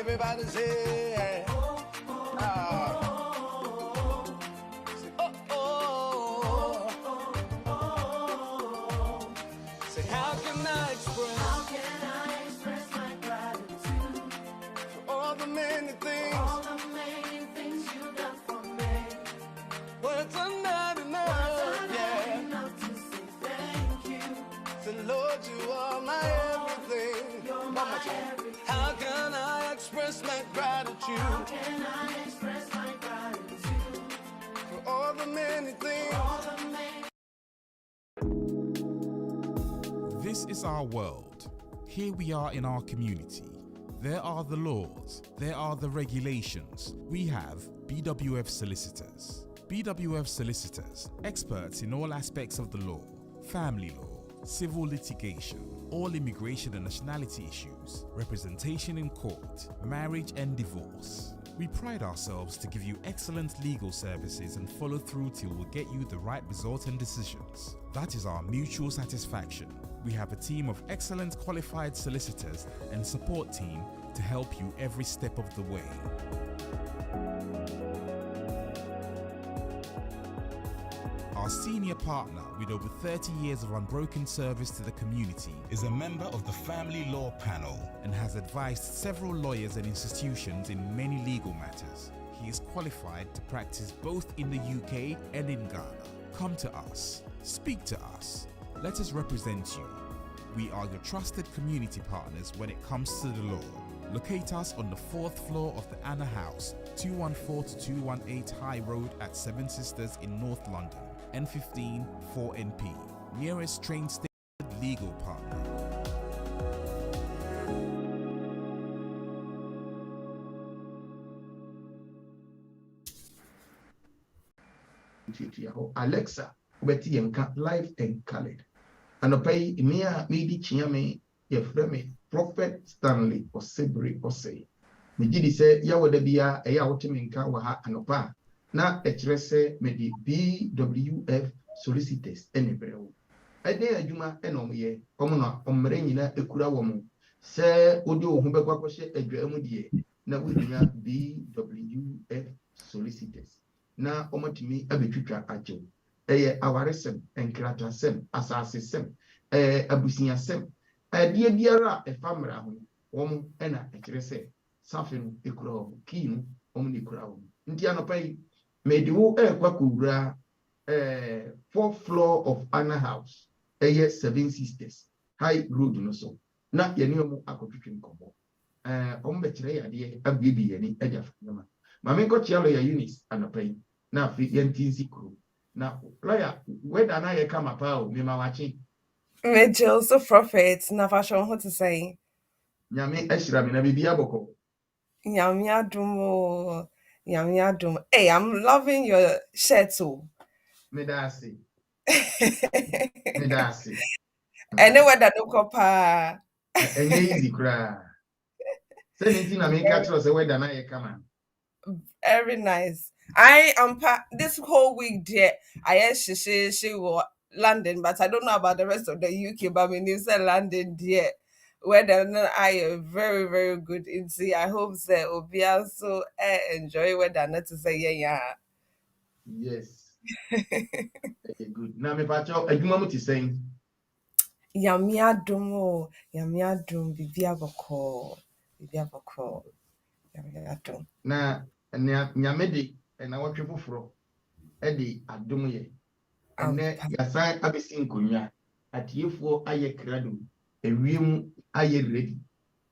Everybody say, ah. Say, oh, oh. Say, how can I express my gratitude for all the many things you've done for me? Words are not enough, yeah. Enough to say thank you. Say, Lord, you are my everything. You're my everything. How can I express my gratitude? How can I express my gratitude for all the many things? This is our world. Here we are in our community. There are the laws. There are the regulations. We have BWF Solicitors. BWF Solicitors, experts in all aspects of the law, family law, civil litigation, all immigration and nationality issues, representation in court, marriage and divorce. We pride ourselves to give you excellent legal services and follow through till we get you the right result and decisions. That is our mutual satisfaction. We have a team of excellent qualified solicitors and support team to help you every step of the way. Our senior partner, with over 30 years of unbroken service to the community, is a member of the Family Law Panel and has advised several lawyers and institutions in many legal matters. He is qualified to practice both in the UK and in Ghana. Come to us. Speak to us. Let us represent you. We are your trusted community partners when it comes to the law. Locate us on the 4th floor of the Anna House, 214 to 218 High Road at Seven Sisters in North London. N15 4NP, nearest train station legal partner. Alexa, ubeti yenka live and colored. Anopai imia midi chiame ye frame Prophet Stanley Osebri Osei. Mijidi se ya wadabia eya wotiminka waha anopa. Na etrese medi BWF Solicitors enebreo. Ede adwuma enomye omuna omre nyina ekura womu. Se odi ohumbe kwakoshe edwa mu die na wunya BWF Solicitors. Na omotimi abetwitwa ajo. Eye awaresem enkratasem asasesem abusiasem adie biara efamra ho wom ena etrese safenu ekura wo kinu omni ekura wo. Nti anopai Mediwu kwakura 4th floor of Anna House, Seven Sisters, High Road no so. Na yeni omu akotwitwe nkombo. Ombetire yade abibi yeni eja fanyama. Mame ko chialo ya Eunice anopai. Na afi yentinsi kuru. Na lawyer weda na ye kama pao me mawachi. Me Joseph Prophet na fashion what to say. Nyame ashira me na bibia boko. Nyame adum. Yum yum. Hey, I'm loving your shirt too. Medasi. Anyway, that no copa. Enye easy cry. Say anything I make catch us away than I come on. Very nice. I am this whole week, dear. I guess she was London, but I don't know about the rest of the UK. But when you said London, dear. Weather I am very, very good in see. I hope that will be also enjoy weather not to say yeah. Yes. Good. Now me pacho adwuma mu ti saying. Yami adum bibi aboko. Yami adum. Na nyame de na wotwe foforo e de adum ye. Ene yasan abesi nkonwa atiefo aye krado ewiem aye ready.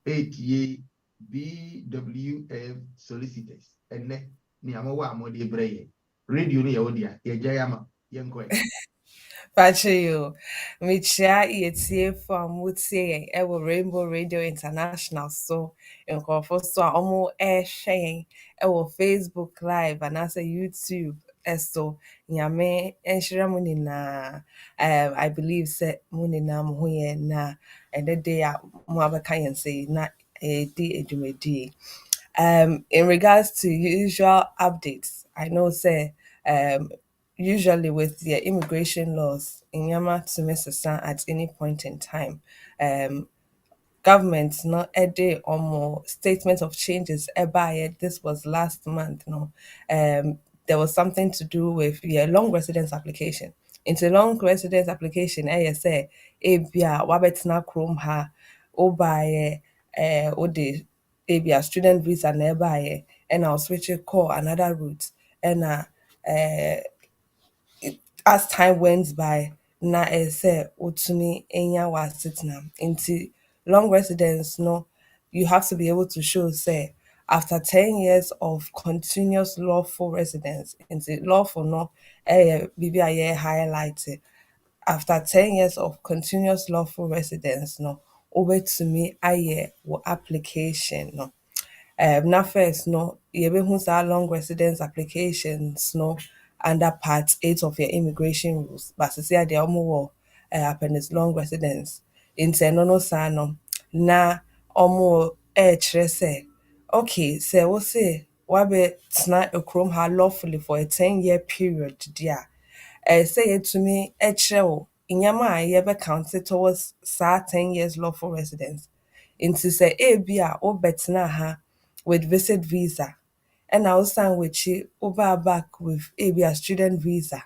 Etie BWF Solicitors ene ni amawa amode breye. Radio ni yawodia ye jayama yenkoe. Pacho, Michia yetie for mutie e wo Rainbow Radio International so in so omo sharing e wo Facebook Live and also YouTube so nyame enhira mu na I believe say mu na mo ho ye na ede day a mo abaka yen say na di edumedi. In regards to usual updates, I know say usually with the immigration laws in Yama to Mississauga at any point in time, government no a day or more statement of changes by this was last month no there was something to do with long residence application into long residence application say e bia wabetena chrome ha o by o de e bia student visa na by and I'll switch it call another route and as time went by na say utumi enya wa sitna into long residence no you have to be able to show say after 10 years of continuous lawful residence into lawful no bibi aye highlighted after 10 years of continuous lawful residence no over to me aye wo application no na first no yɛbɛhu saa long residence applications no under part 8 of your immigration rules but sisi a deɛ ɔmo wɔ appendix long residence nti ɛno no saa no na ɔmo ɛɛkyerɛ sɛ okay sɛ wo se wabɛtena kurom ha lawfully for a 10-year period deɛ a sɛ yɛtumi kyerɛ wo nneɛma a yɛbɛcounte towards saa 10 years lawful residence nti sɛ ebi a wobɛtena ha with visit visa ɛna wosan w'akyi wobaa back with ebi a student visa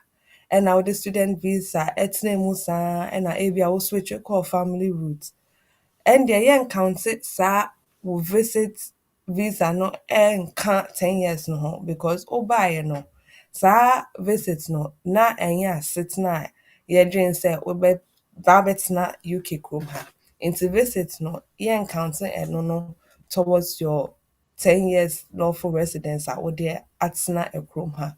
ɛna wode student visa ɛtena mu saa ɛna ebi a wo switch kɔɔ family route ɛndeɛ yɛncounte saa wo visit visa no ɛnka 10 years no ho because wobaeɛ no saa visit no na ɛnyɛ asetena a yɛdwen sɛ bɛtena UK kurom ha nti visit no yɛncounte ɛno no towards your 10 years lawful residence a wode atena kurom ha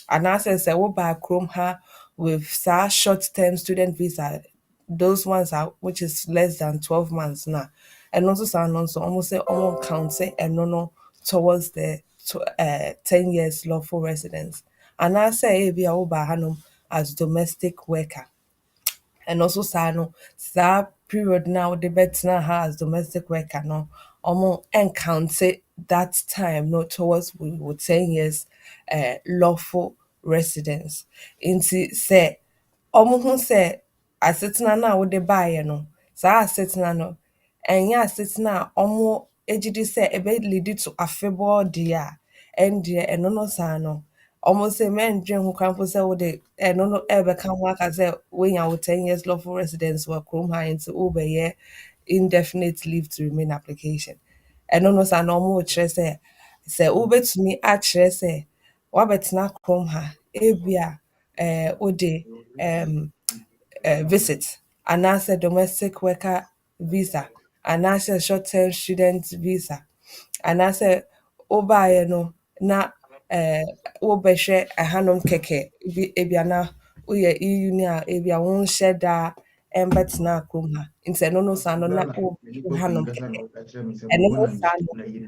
anaasɛ sɛ wobaa kurom ha with saa short term student visa those ones are which is less than 12 months now and also sound on so almost say almost count and no towards the 10 years lawful residence and I say be hanum as domestic worker and also sano that period now the better has domestic worker no almost encounter that time no towards we would 10 years lawful residence into say ɔmo ho sɛ asetena no a wode baeɛ no saa asetena no ɛnyɛ asetena a ɔmo gye di sɛ ɛbɛlidi to afebɔɔ deɛ a ɛndeɛ ɛno no saa no ɔmo sɛ mɛndwen ho kwan mpo sɛ wode ɛno no ɛbɛka ho aka sɛ woanya wo 10 years lawful residence wɔ kurom ha nti wobɛyɛ indefinite leave to remain application ɛno no saa na ɔmo kyerɛ sɛ wobɛtumi akyerɛ sɛ woabɛtena kurom ha ebia wode visit anaasɛ domestic worker visa anaasɛ short term student visa anaasɛ wobaeɛ no na wobɛhwɛ ɛhanom kɛkɛ ebia na woyɛ EU ni a ebia wonhyɛ daa ɛmbɛtena kurom ha nti ɛno no saa no na Ghana wobɛhwɛ mekɔ fie hanom kasa kɛkɛ na ɔka kyerɛ me sɛ ɛno mebɔ no na saa no na yere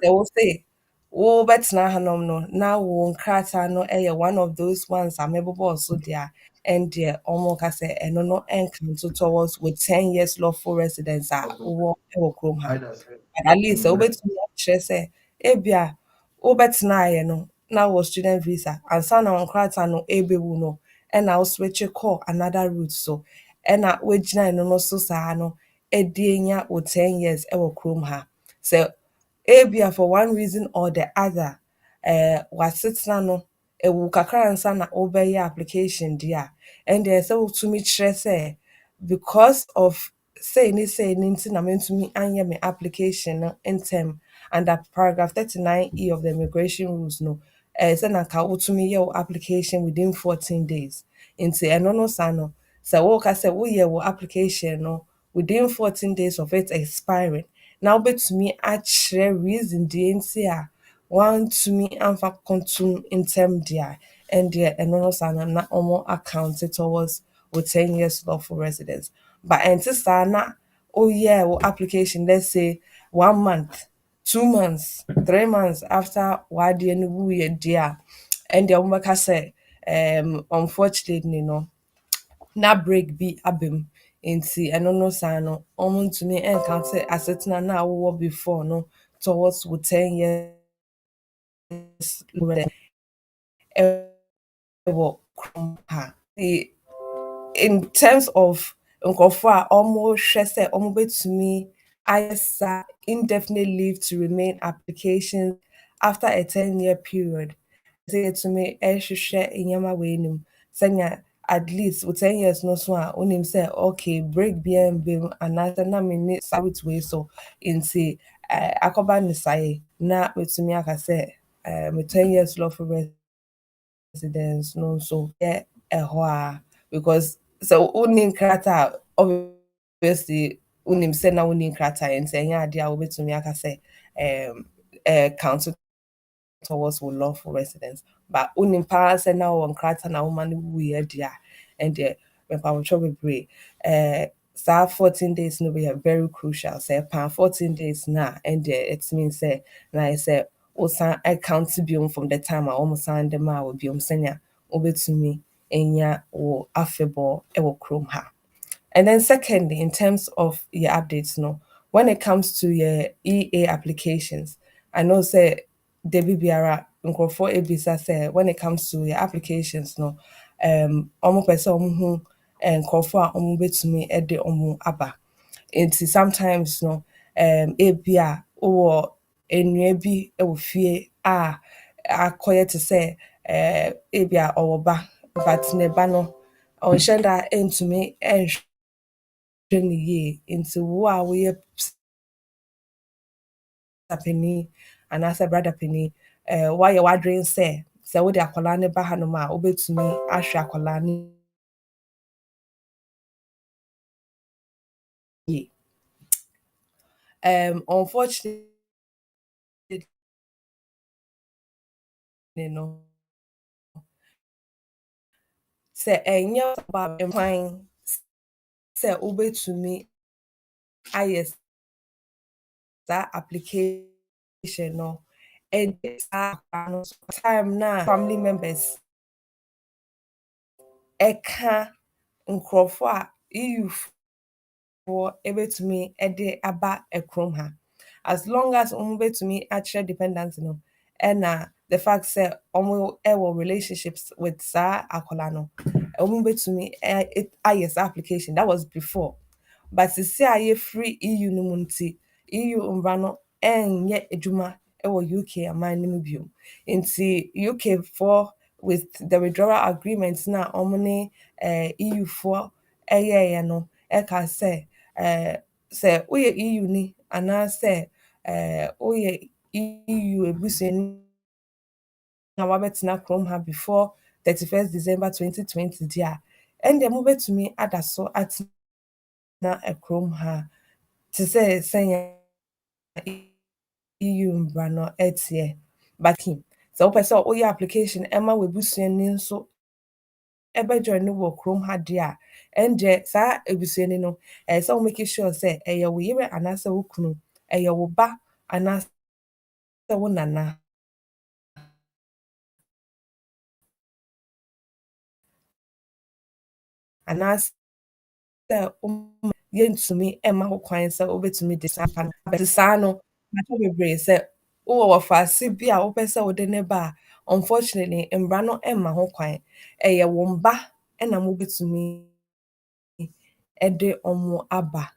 sɛ wo se wobɛtena hanom no na wo nkrataa no yɛ one of those ones a mebobɔɔ so deɛ a ɛndeɛ ɔmo ka sɛ ɛno no ɛncanto towards with 10 years lawful residence a wowɔ wɔ kurom ha either sɛ but at least sɛ mmerɛ wobɛtumi akyerɛ sɛ ebia wobɛtenaeɛ no na wɔ student visa ansa na wo nkrataa no ɛbɛwu no ɛna wo switch kɔɔ another route so ɛna wogyina no no so saa no ɛde anya wo 10 years ɛwɔ kurom ha sɛ ebia for one reason or the other wasetena no ɛwu kakra ansa na wobɛyɛ application deɛ a ɛndeɛ sɛ wotumi kyerɛ sɛ because of say ne nti na mentumi anyɛ me application no ntɛm under paragraph 39E of the immigration rules no sɛ na nka wotumi yɛ wo application within 14 days nti ɛno no saa no sɛ woka sɛ woyɛ wo application no within 14 days of it expiring na wobɛtumi akyerɛ reason deɛ nti a wantumi amfa kontom ntɛm deɛ a ɛndeɛ ɛno no saa no na ɔmo account it towards with 10 years lawful residence but ɛnte saa na woyɛ wo application let's say 1 month 2 months 3 months after wadeɛ no wuyɛ deɛ a ɛndeɛ wobɛka sɛ unfortunately no na break bi abem nti ɛno no saa no ɔmo ntumi ɛncounte asetena na wowɔ before no towards wo 10 years ɛwɔ kurom ha in terms of nkurɔfoɔ a wɔrehwɛ sɛ wɔbɛtumi ayɛ saa indefinite leave to remain applications after a 10-year period. Sɛ yɛtumi hwehwɛ nneɛma wei nim sɛnea at least wo 10 years no so a wonim sɛ okay break biara mba mu anaasɛ na menni saa route wei so nti akɔba no sae na metumi aka sɛ me 10 years lawful residence no nso yɛ ɛhɔ a because sɛ wonni nkrataa a obviously wonim sɛ na wonni nkrataa nti ɛnyɛ adeɛ a wobɛtumi aka sɛ count towards wo lawful residence. But wonim paa sɛ na wɔ nkrataa na woma no wuyɛ deɛ a ɛndeɛ mepawotwɔ bebree saa 14 days no bɛyɛ very crucial sɛ ɛpaa 14 days no a ɛndeɛ it means sɛ na ayɛ sɛ wosan account biom from the time a wɔn san de maa wo biom sɛnea wobɛtumi anya wo afebɔɔ wɔ kurom ha. And then secondly, in terms of your updates, no, when it comes to your EA applications, I know say Debbie Biara nkurɔfoɔ ebisa say when it comes to your applications, no, ɔmo pɛ sɛ ɔmo hu nkurɔfoɔ a ɔmo betumi de ɔmo aba. Nti sometimes no, ebi a wowɔ nnua bi wɔ fie a akɔyɛ te sɛ ebi a ɔwɔ ba but ne ba no ɔnhyɛ da ntumi nhwɛ ne yie nti wo a woyɛ panin anaasɛ brother panin woayɛ w'adwene sɛ wode akwadaa no ba hanom a wobɛtumi ahwɛ akwadaa no yie. Unfortunately no sɛ ɛnyɛ ba kwan sɛ wobɛtumi ayɛ saa application no ɛde saa akwadaa no time na family members ɛka nkurɔfoɔ a EUfoɔ ebɛtumi de aba kurom ha. As long as wɔn bɛtumi akyerɛ dependent no ɛna the fact sɛ wɔn wɔ relationships with saa akwadaa no wɔn bɛtumi ayɛ saa application that was before. But sisi a yɛfiri EU no mu nti EU mbra no ɛnyɛ adwuma wɔ UK aman no mu bio. Nti UK foɔ with the withdrawal agreement na wɔn ne EU foɔ ɛyɛɛyɛ no ɛka sɛ sɛ woyɛ EU ni anaasɛ woyɛ EU ebusuani na wabɛtena kurom ha before 31st December 2020 di a ɛndeɛ mobɛtumi ada so atena kurom ha te sɛ sɛnea EU mbra no ɛteɛ. But sɛ wopɛ sɛ woyɛ application ɛma w'ebusuani nso ɛbɛjoin no wɔ kurom ha deɛ a ɛndeɛ saa ebusuani no ɛyɛ sɛ wo make sure sɛ ɛyɛ wo yere anaasɛ wo kunu ɛyɛ wo ba anaasɛ wo nana anaasɛ yɛntumi ɛmma ho kwan sɛ wobɛtumi de saa pa no but saa no matɔ bebree sɛ wowɔ wɔfaase bi a wopɛ sɛ wode ne ba a unfortunately mbra no ɛmma ho kwan ɛyɛ wo mba ɛna mobɛtumi de ɔmo aba.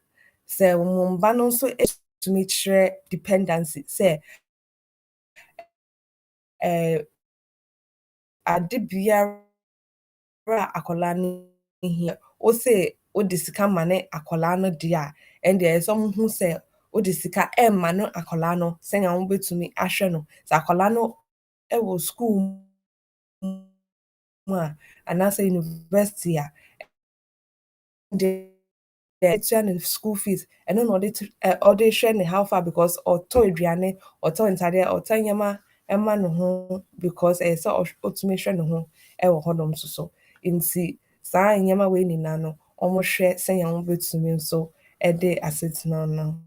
Sɛ wo mba no nso tumi kyerɛ dependency sɛ ade biara a akwadaa no hia wose wode sika ma ne akwadaa no deɛ a ɛndeɛ ɛyɛ sɛ ɔmo hu sɛ wode sika ɛmma no akwadaa no sɛnea wobɛtumi ahwɛ no sɛ akwadaa no wɔ school mu a anaasɛ university a ɛtua ne school fees ɛno na ɔde hwɛ ne how far because ɔtɔ aduane ɔtɔ ntadeɛ ɔtɔ nneɛma ɛma ne ho because ɛyɛ sɛ ɔtumi hwɛ ne ho ɛwɔ hɔnom nso so nti saa nneɛma wei nyinaa no wɔhwɛ sɛnea wɔbɛtumi nso de asetena no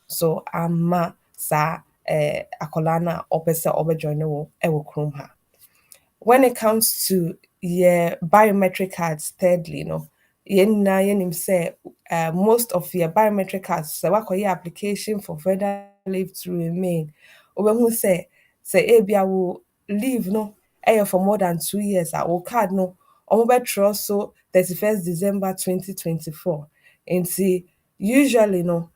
so ama saa akwadaa no a ɔpɛ sɛ ɔbɛjoin wɔ kurom ha. When it comes to your biometric cards, thirdly, no, yɛnim sɛ most of your biometric cards sɛ wakɔyɛ application for further leave to remain wobɛhu sɛ ebia wo leave no ɛyɛ for more than 2 years a wo card no ɔmo bɛtwerɛ so 31st December 2024. Nti usually no,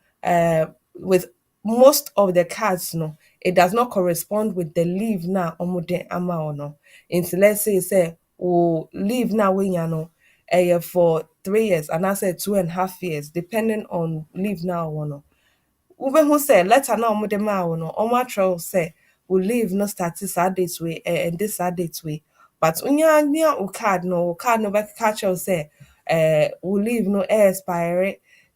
with most of the cards no, it does not correspond with the leave na ɔmo de ama wo no. Nti let's say o leave na wonya no for 3 years and I said 2.5 years depending on leave na wo no. Wobɛhu sɛ letter na ɔmo de maa wo no, ɔmo atwerɛ sɛ wo leave no start saa date way and this saa date way. But wonya wo card no bɛka kyerɛw sɛ wo leave no expire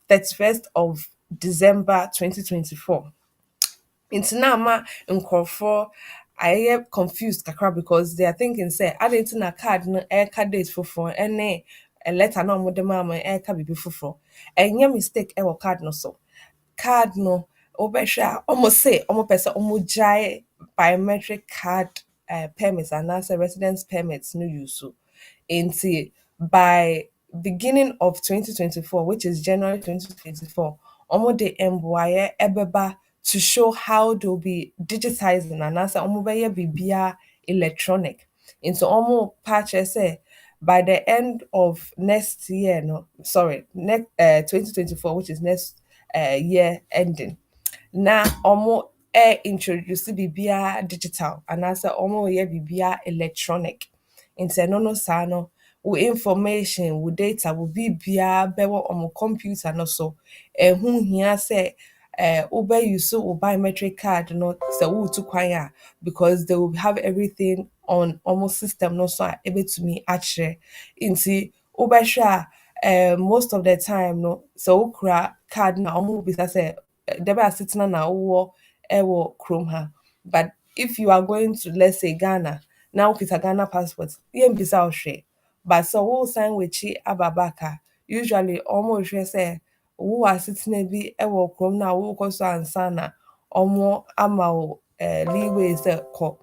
31st of December 2024. Nti na ama nkurɔfoɔ ayɛ confused kakra because they are thinking say adɛn nti na card no ɛka date foforɔ ɛne a letter na ɔmo de maa mo ɛka biribi foforɔ. Ɛnyɛ mistake ɛwɔ card no so. Card no wobɛhwɛ a ɔmo se ɔmo pɛ sɛ ɔmo gyae biometric card permits anaasɛ residence permits no use so. Nti by beginning of 2024, which is January 2024, ɔmo de mboayɛ ɛbɛba to show how they'll be digitizing anaasɛ ɔmo bɛyɛ biribiara electronic. Nti ɔmo pa kyerɛ sɛ by the end of next year, no, sorry, next 2024, which is next year ending. Na ɔmo introduce biribiara digital anaasɛ ɔmo yɛ biribiara electronic. Nti ɛno no saa no, wo information, wo data, wo biribiara bɛwɔ ɔmo computer no so. Ɛho hia sɛ wobɛuse wo biometric card no sɛ woretu kwan a because they will have everything on almost system no so a ɛbɛtumi akyerɛ. Nti wobɛhwɛ a most of the time no sɛ wokura card na ɔmo bisa sɛ da bɛn asetena na wowɔ ɛwɔ kurom ha. But if you are going to, let's say, Ghana, na wokita Ghana passport, yɛmbisa wo hwee. But sɛ wosan w'akyi aba back a, usually ɔmo hwɛ sɛ wowɔ asetena bi ɛwɔ kurom na wokɔ so ansa na ɔmo ama wo leeway sɛ kɔ.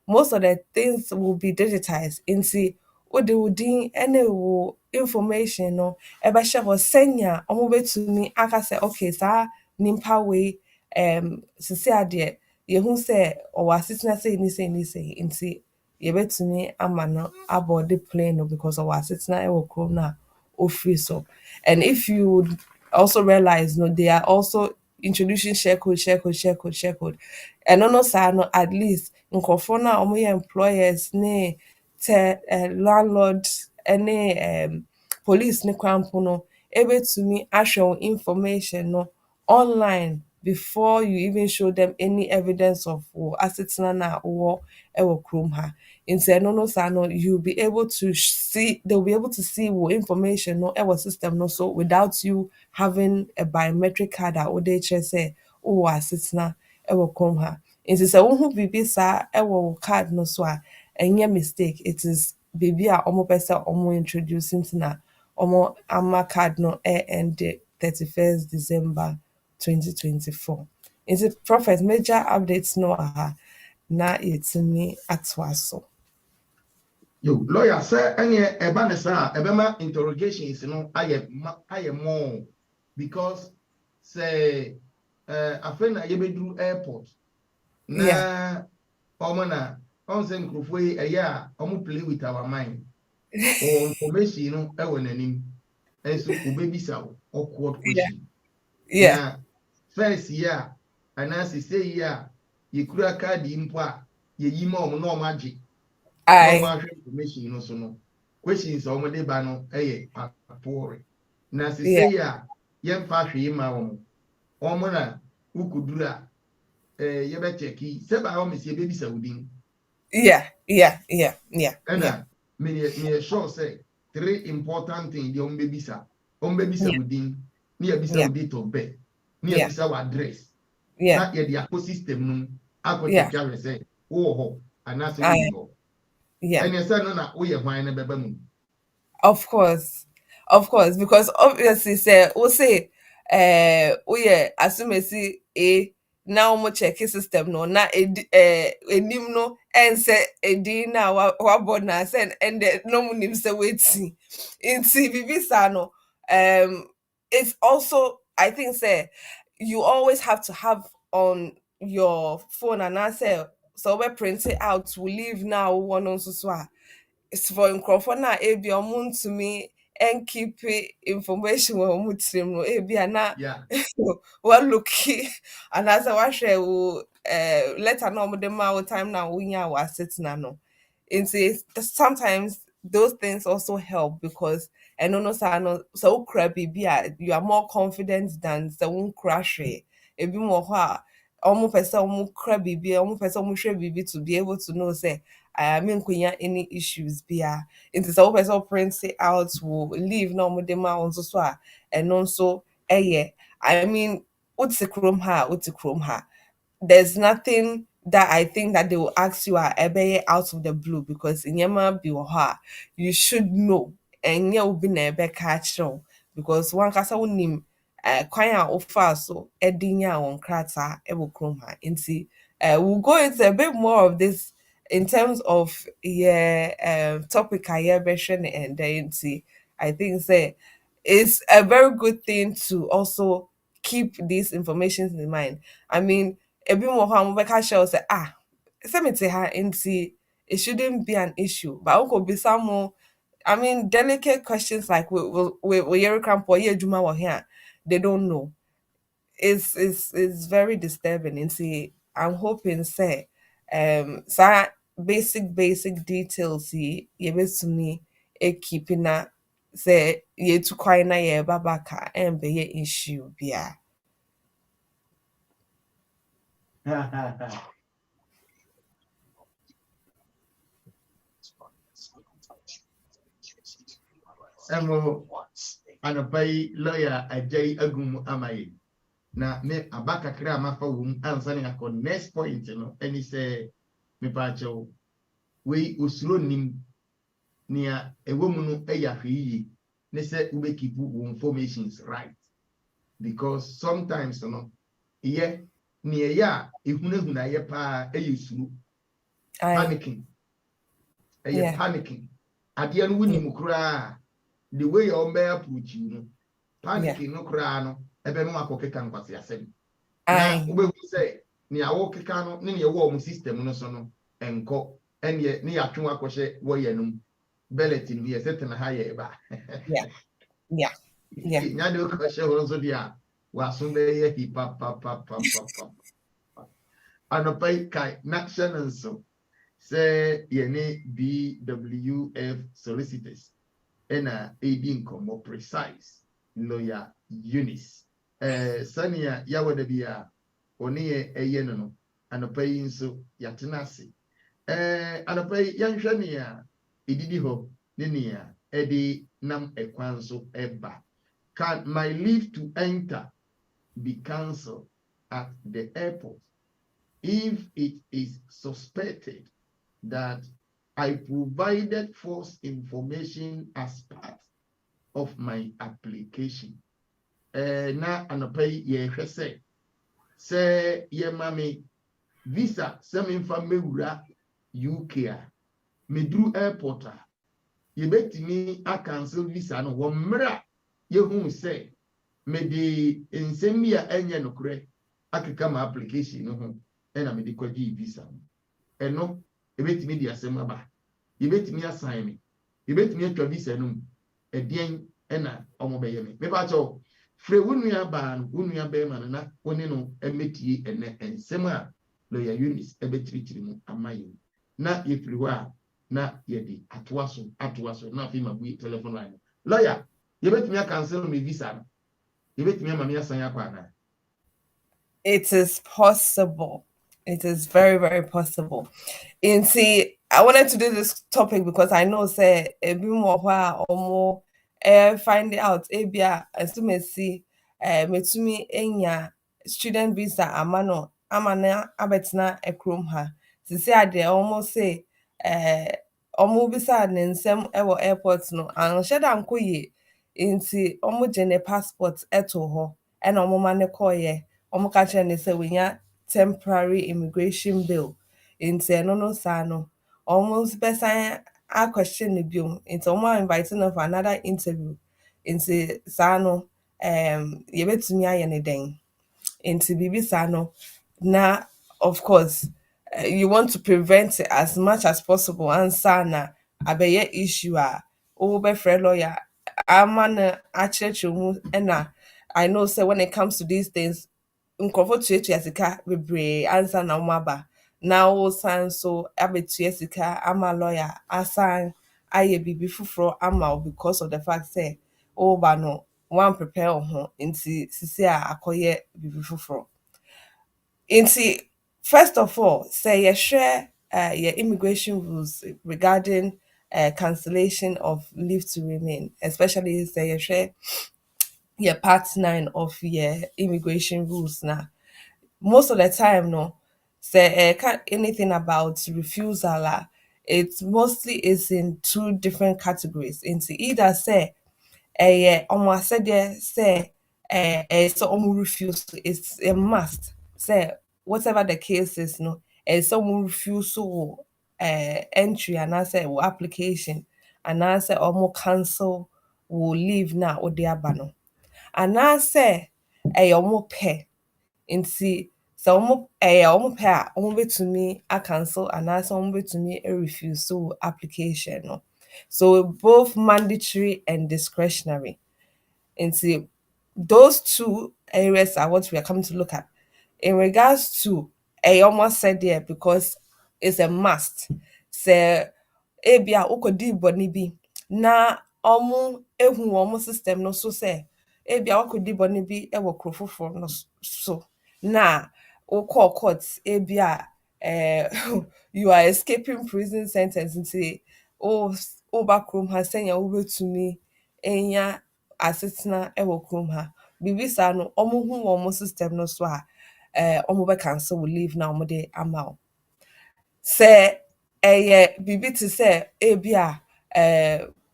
Most of the things will be digitized. Nti wode wo din ɛne wo information no ɛbɛhyɛ hɔ sɛnea ɔmo bɛtumi aka sɛ okay saa nimpa wei sisi adeɛ yehu sɛ ɔwɔ asetena sei ne sei ne sei nti yɛbɛtumi ama no abɔɔde plane no because ɔwɔ asetena ɛwɔ kurom na ofiri so. And if you would also realize no they are also introducing share code. Ɛno no saa no at least nkurɔfoɔ no a ɔmo yɛ employers ne landlord ne police ne kwan po no ɛbɛtumi ahwɛ wo information no online before you even show them any evidence of wo asetena na wowɔ ɛwɔ kurom ha. Nti ɛno no saa no you'll be able to see, they'll be able to see wo information no ɛwɔ system no so without you having a biometric card a wode kyerɛ sɛ wowɔ asetena ɛwɔ kurom ha. Nti sɛ wohu biribi saa ɛwɔ wo card no so a ɛnyɛ mistake, it is biribi a ɔmo pɛ sɛ ɔmo introduce nti na ɔmo ama card no end 31st December 2024. Nti prophet major updates no aha na yɛtumi atoa so. Yo, lawyer sɛ ɛneɛ ɛba ne saa ɛbɛma interrogations no ayɛ more because say afei na yɛbɛduru airport na ɔmo na ɔmo sɛ nkurɔfoɔ yi ɛyɛ a ɔmo play with our mind or information no ɛwɔ n'anim ɛnso obɛbisa wo awkward question. Na first year anaasɛ sɛ yi a yɛkura card yi mpo a yɛyi ma ɔmo na ɔmo agye ɔmo information no so no questions ɔmo de ba no ɛyɛ papore na sɛ yi a yɛmfa hwee ma ɔmo na wokuduru a yɛbɛkyɛki sɛ ba ɔmo sɛ yɛbɛbisa wo din. Ɛna me sure say 3 important things the ɔmo bɛbisa wo din ne yɛbisa wo date of birth ne yɛbisa wo address na yɛde akɔ system no akɔkyɛkya hwɛ sɛ wowɔ hɔ anaasɛ wowɔ hɔ. And said no na woyɛ hwan na bɛba mu. Of course, because obviously say we say assume see a now mo check system no na enim no and say edi na wa born na say and no mo nim say wetin nti bibisa no it's also I think say you always have to have on your phone and answer so we print it out to leave now one on so it's for nkurɔfoɔ no a ebi ɔmo ntumi keep information wɔ ɔmo tirim no ebi a na Yeah. wɔlooki anaasɛ wahwɛ wo letter na ɔmo de ma wo time na wonya wɔ asetena no nti sometimes those things also help because ɛno no saa no sɛ wokura biribi a you are more confident than sɛ wonkura hwee ebi mu wɔ hɔ a ɔmo pɛ sɛ ɔmo kura biribi ɔmo pɛ sɛ ɔmo hwɛ biribi to be able to know sɛ menkonya any issues bia nti sɛ wopɛ sɛ print it out wo leave na ɔmo de ma wo nso so a ɛno nso ɛyɛ I mean wote kurom ha wote kurom ha there's nothing that I think that they will ask you out of the blue because in Yama biwaha, you should know and you be never catch no because one kasa unim kwanya ofa so edinya on krata ewo kroma inti we'll go into a bit more of this in terms of topic I version and then see I think say it's a very good thing to also keep these informations in mind. I mean, ebi mo hɔ a mobɛka kyerɛ wo sɛ sɛ mete ha nti it shouldn't be an issue but wokɔbisa mo I mean delicate questions like wɔyere krampo ɔyɛ adwuma wɔ he a they don't know it's very disturbing nti I'm hoping sɛ saa basic details yi yɛbɛtumi keep na sɛ yɛtu kwan na yɛreba back a ɛmbɛyɛ issue biara. Emo anopai lawyer ajay agum amaye. Na me abaka kra mafa wum ansane akọ next point no any say me pacho we usuro nim nia ewo mu no eya hweyi ne say ube keep informations right because sometimes no ye nia ya ehunahuna ye pa eyesuru panicking panicking adia no wuni kura the way your may approach you no panicking no kura no ebe no akokeka nkwase asem na ube say ni awo keka no ne wo mu system no so no enko ene ne ya twen akɔhye wo ye no belletin bi set na ha ye ba yeah nya de ko hye ho so dia wa so be ye hi pa anopai kai national so say ye ne BWF Solicitors ena AD nkomo precise lawyer Eunice sania yawada bia oni eye no anopai nso yatenase anopai yanhwe ne a edidi ho ne ne a edi nam ekwan so eba can my leave to enter be cancelled at the airport if it is suspected that I provided false information as part of my application. Na anopai ye hwese se ye mami visa se memfa mewura UK a medru airport a ye betimi a cancel visa no wo mra ye hu se me de ensem ya enye nokure akeka ma application no ho na me de kwagi visa eno ebetimi di asem aba ebetimi assign me ebetimi atwa visa no edien na omobeye me ba cho fre wunua ba no wunua be ma na woni no emetie ene ensem a lawyer Eunice ebetiri mu amaye na yefiri ho a na yedi atoaso na fi mabu telephone line lawyer yebetimi cancel me visa no yebetimi ama me assign akwa na. It is possible. It is very, very possible. And see, I wanted to do this topic because I know say a bit more or more find it out. Ebia as to me see metumi enya student visa amana abetna ekrom ha. To say I dey almost say omo bisa ne nsem ewo airport no an sheda nkoye nti omo gene passport eto ho e na omo ma ne koye omo ka kire ne say we nya temporary immigration bill nti eno no sa no almost besan a question ne biom nti omo invite no for another interview nti sa no ye betumi aye ne den nti bibi sa no na of course you want to prevent it as much as possible and sana abɛyɛ issue a wobɛfrɛ lawyer ama no akyerɛkyerɛ mu ɛna I know say when it comes to these things nkurɔfo tuatua sika bebree ansa na wɔn aba na wosan so abɛtua sika ama lawyer asan ayɛ biribi foforɔ ama wo because of the fact sɛ woba no one prepare wo ho nti sisi a akɔyɛ biribi foforɔ nti first of all say yɛhwɛ your immigration rules regarding cancellation of leave to remain especially say yɛhwɛ your part 9 of your immigration rules now most of the time no say anything about refusal it mostly is in two different categories into either say almost said say so refuse it's a must say whatever the case is no someone refusal entry and I say application and I say almost cancel will leave now or the abano and I say almost pay nti sɛ ɔmo pɛ a ɔmo betumi acancel anaasɛ ɔmo betumi refuse so application no so both mandatory and discretionary nti those two areas are what we are coming to look at in regards to almost said there because it's a must sɛ ebia wokɔdi bɔne bi na ɔmo ehu ɔmo system no so sɛ ebia wakɔdi bɔne bi ɛwɔ kuro foforɔ no so na wokɔɔ court ebia you are escaping prison sentence nti woba kurom ha sɛnea wobɛtumi enya asetena ɛwɔ kurom ha biribi saa no ɔmo hu wɔn system no so a ɔmo bɛ cancel wo leave na ɔmo de ama wo sɛ ɛyɛ biribi te sɛ ebi a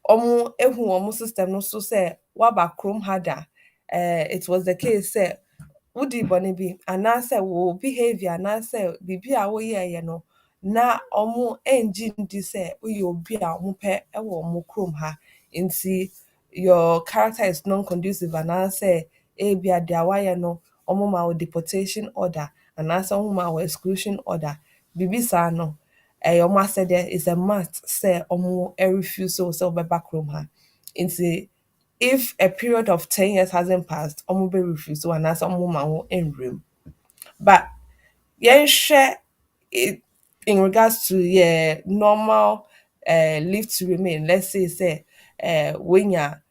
ɔmo ehu ɔmo system no so sɛ waba kurom ha da it was the case sɛ wodi bɔne bi anaasɛ wo behaviour anaasɛ biribi a woyɛɛyɛ no na ɔmo engye ndi sɛ woyɛ obi a ɔmo pɛ ɛwɔ ɔmo kurom ha nti your character is non-conducive anaasɛ ebi a deɛ wayɛ no ɔmo ma wo deportation order anaasɛ ɔmo ma wo exclusion order biribi saa no ɔmo asɛdeɛ is a must sɛ ɔmo refuse sɛ wobɛba kurom ha nti if a period of 10 years hasn't passed ɔmo bɛ refuse so anaasɛ ɔmo ma wo nwuram but yɛnhwɛ it in regards to your normal leave to remain let's say when you're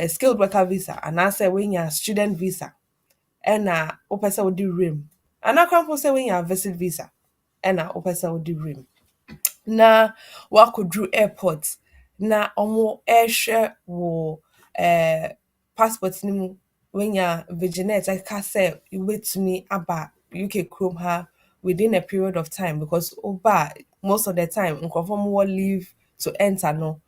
skilled worker visa anaasɛ when you're student visa ɛna wopɛ sɛ wode rem anaa kora mpo sɛ when you're visit visa ɛna wopɛ sɛ wode rem na wakɔduru airport na ɔmo ɛhwɛ wɔ passport no mu wenya vigilante ɛka sɛ wobɛtumi aba UK kurom ha within a period of time because oba most of the time nkurɔfoɔ mo leave to enter no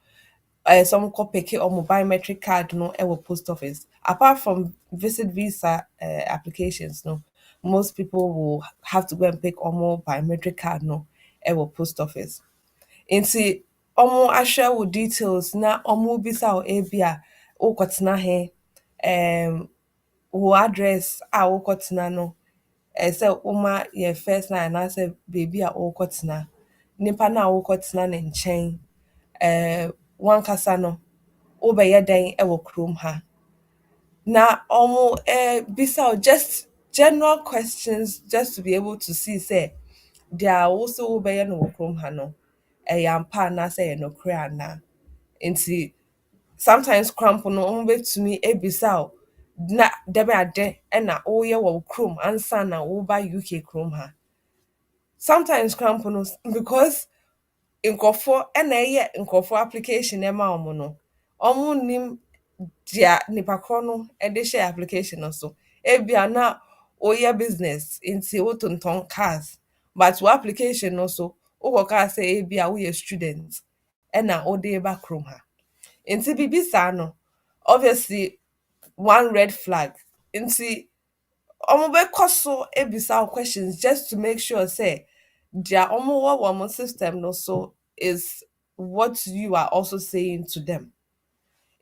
some call pick or biometric card no ɛwɔ post office apart from visit visa applications no most people will have to go and pick or biometric card no ɛwɔ post office nti ɔmo ahwɛ wo details na ɔmo bisa wo ebi a wokɔtena he wo address a wokɔtena no sɛ woma yɛ first line anaasɛ baabi a wokɔtena nipa no a wokɔtena ne nkyɛn wankasa no wobɛyɛ dɛn ɛwɔ kurom ha na ɔmo bisa wo just general questions just to be able to see sɛ deɛ wo so wobɛyɛ no wɔ kurom ha no ɛyɛ ampa anaasɛ ɛyɛ nokorɛ anaa nti sometimes cramp no ɔmo betumi ebisa wo na dɛbɛ ade ɛna woyɛ wɔ kurom ansa na woba UK kurom ha sometimes cramp no because nkurɔfoɔ ɛna ɛyɛ nkurɔfoɔ application ɛma ɔmo no ɔmo nim deɛ nipa korɔ no ɛde hyɛ application no so ebia na woyɛ business nti wotontɔn cars but wo application no so wokɔ kaa sɛ ebia woyɛ student ɛna wode ba kurom ha nti biribi saa no obviously one red flag nti ɔmo bɛkɔ so ebisa wo questions just to make sure say deɛ ɔmo wɔ wɔn system no so is what you are also saying to them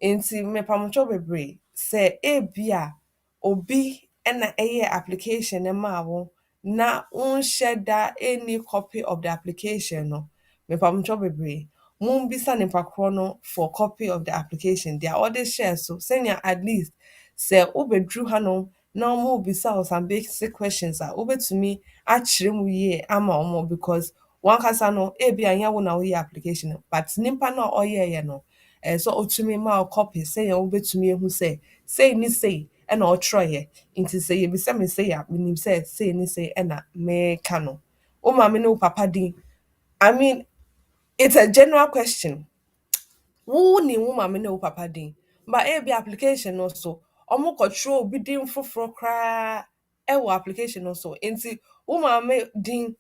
nti mepamotwo bebree sɛ ebia obi ɛna ɛyɛ application ɛma wo na wonhyɛ da any copy of the application no mepamotwo bebree mumbisa nipa korɔ no for copy of the application they are all the share so senior at least sɛ wobɛduru hanom na ɔmo bisa wo some basic questions a wobɛtumi akyerɛ mu yie ama ɔmo because wankasa no ebi anya wo na woyɛ application no but nipa no a ɔyɛɛyɛ no so otumi ma wo copy sɛnea wobɛtumi ehu sɛ sei ne sei ɛna ɔtwerɛeɛ nti sɛ yɛbisa me sei a menim sɛ sei ne sei ɛna meka no wo maame ne wo papa din I mean it's a general question wo ne wo maame ne wo papa din but ebi application no so ɔmo kɔtwerɛ obi din foforɔ koraa ɛwɔ application no so nti wo maame din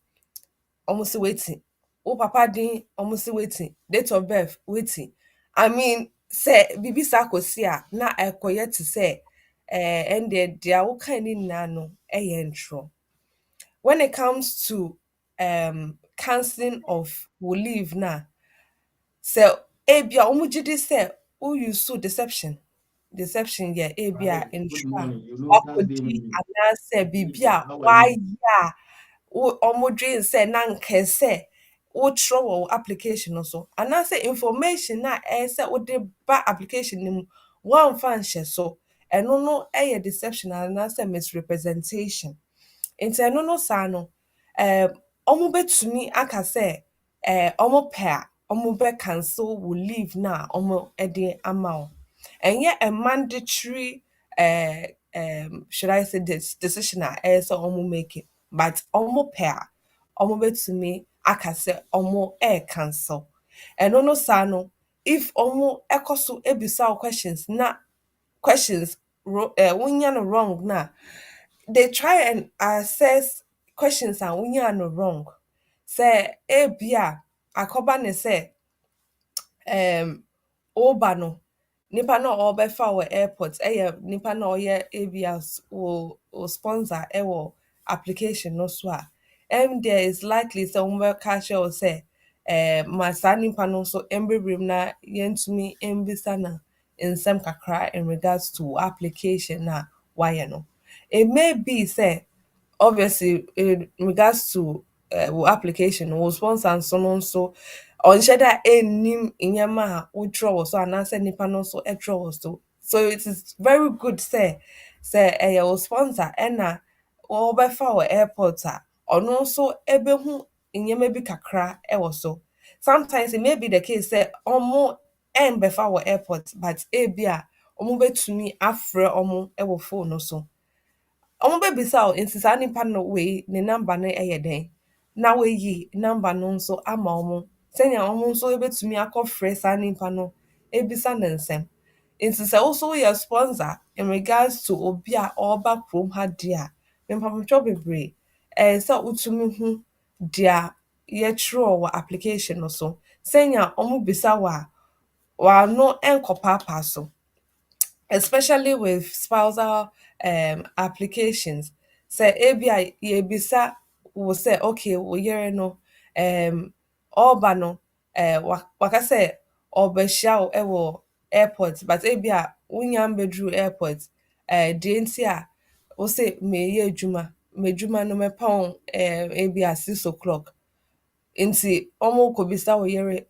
ɔmo si wetin wo papa din ɔmo si wetin date of birth wetin I mean sɛ biribi saa kɔsi a na ɛkɔyɛ te sɛ ɛndeɛ deɛ woka ne nyinaa no ɛyɛ ntorɔ when it comes to cancelling of wo leave na sɛ ebia ɔmo gye di sɛ wo use deception yɛ ebia Hi, good ntorɔ a morning. You know, Thursday wakɔdi morning. anaasɛ biribi a How are you? wayɛ a ɔmo dwen sɛ na nkɛ sɛ wotwerɛ wɔ wo application no so anaasɛ information na ɛyɛ sɛ wode ba application no mu woamfa nhyɛ so ɛno no ɛyɛ deception anaasɛ misrepresentation nti ɛno no saa no ɔmo bɛtumi aka sɛ ɔmo pɛ a ɔmo bɛ cancel wo leave na ɔmo de ama wo ɛnyɛ a mandatory should I say this decision a ɛyɛ sɛ ɔmo make it but ɔmo pɛ a ɔmo bɛtumi aka sɛ ɔmo cancel ɛno no saa no if ɔmo ɛkɔ so ebisa wo questions na questions wonya no wrong na they try and assess questions and wonya no wrong. Say ebia akoba ne say oba no nipa na ɔbɛfa wɔ airport nipa na ɔyɛ ebia wo sponsor ɛwɔ application no so a there is likely sɛ wɔbɛka kyerɛ wo sɛ ma saa nipa no nso mbrebrem na yɛntumi mbisa na nsɛm kakra in regards to application na wayɛ no it may be say obviously in regards to application wo sponsor nso no nso ɔnhyɛ dɛ ɛnnim nneɛma a wotwerɛ wɔ so anaasɛ nipa no nso ɛtwerɛ wɔ so it is very good sɛ ɛyɛ wo sponsor ɛna wɔbɛfa wɔ airport a ɔno nso ɛbɛhu nneɛma bi kakra ɛwɔ so sometimes it may be the case sɛ ɔmo ɛmbɛfa wɔ airport but ebi a ɔmo bɛtumi afrɛ ɔmo ɛwɔ phone no so ɔmo bɛbisa wo nti saa nipa no wei ne number no ɛyɛ dɛn na woeyi number no nso ama ɔmo sɛnea ɔmo nso ebetumi akɔfrɛ saa nipa no ebisa ne nsɛm nti sɛ wo so woyɛ sponsor in regards to obi a ɔreba kurom ha deɛ a mpapatwa bebree ɛyɛ sɛ wotumi hu deɛ yɛtwerɛ wɔ application no so sɛnea ɔmo bisa wo a w'ano ɛnkɔpaapaa so especially with spousal applications. Say ebi yebisa wo say okay wo yere no ɔba no waka sɛ ɔbɛhyia wo ɛwɔ airport but ebi a wonya mbɛduru airport deɛ nti a wo say meyɛ adwuma m'adwuma no mɛpɔn ebi a 6 o'clock nti ɔmo kɔbisa wo yere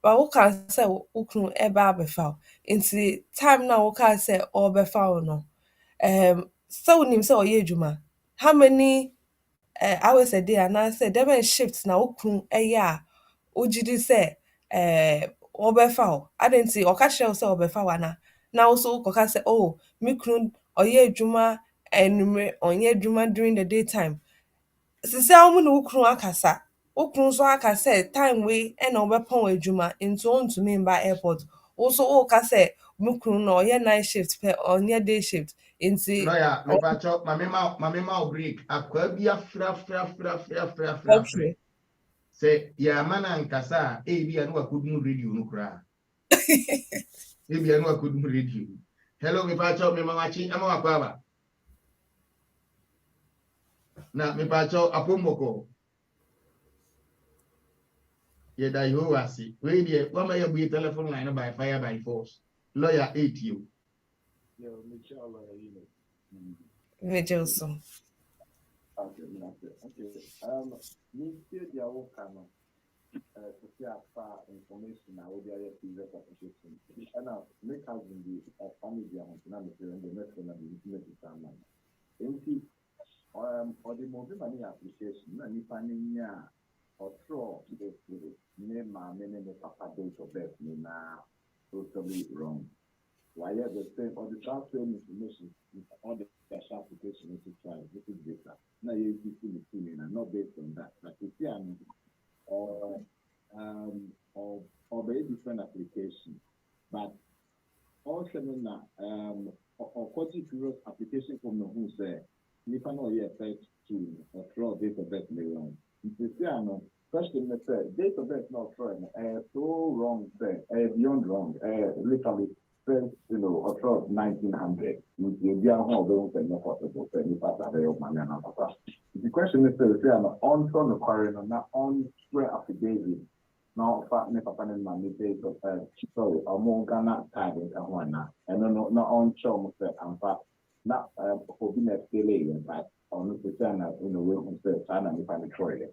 ba woka sɛ wo kunu ɛba abɛfa wo nti time na woka sɛ ɔbɛfa wo no sɛ wonim sɛ ɔyɛ adwuma how many hours a day anaasɛ dɛ bɛn shift na wo kunu ɛyɛ a wogye di sɛ ɔbɛfa wo adɛn nti ɔka kyerɛ wo sɛ ɔbɛfa wo ana na wo so wokɔka sɛ oh me kunu ɔyɛ adwuma anwummerɛ ɔnyɛ adwuma during the daytime sisi a wo ne wo kunu akasa wo kunu nso aka sɛ time wei ɛna ɔbɛpɔn adwuma nti ɔntumi mba airport wo so woka sɛ me kunu no ɔyɛ night shift pɛ ɔnyɛ day shift nti Lawyer, me pacho, mame ma break. Akwa bi afra. okay Say ya mana nkasa bi anu akudum radio no kra. Bi anu akudum radio. Hello, me pacho, me mamachi ama wakwaba. Na me pacho apomoko. Ye da yo wasi. We dey wa ma ya bu telephone line by fire by force. Lawyer 8 you. Yo, inshallah, Eunice. vigil so Okay. Me still the work, to see as far information I would have previous application. And now make us in the family and the next one and the intimate family. Or the mobile money application, and if I mean, or throw the name, my papa date of birth, totally wrong. Why are the same or the transfer information on the cash application is try this is data. Now you see the feeling and not based on that. But you see, or very different application. But also or 40 period application from the who say if I know you effect to throw date of birth wrong. You see, question is date of birth not wrong, so wrong, beyond wrong, literally. You know, across 1900, you be a whole don't no possible for any part of the money and other. The question is on from the quarry and not on square affidavit. Now, partner and money days of sorry, or more Ghana time in Kawana, and not on show and fact, not for being a delay, but on the channel in the way of the China if I'm Troy.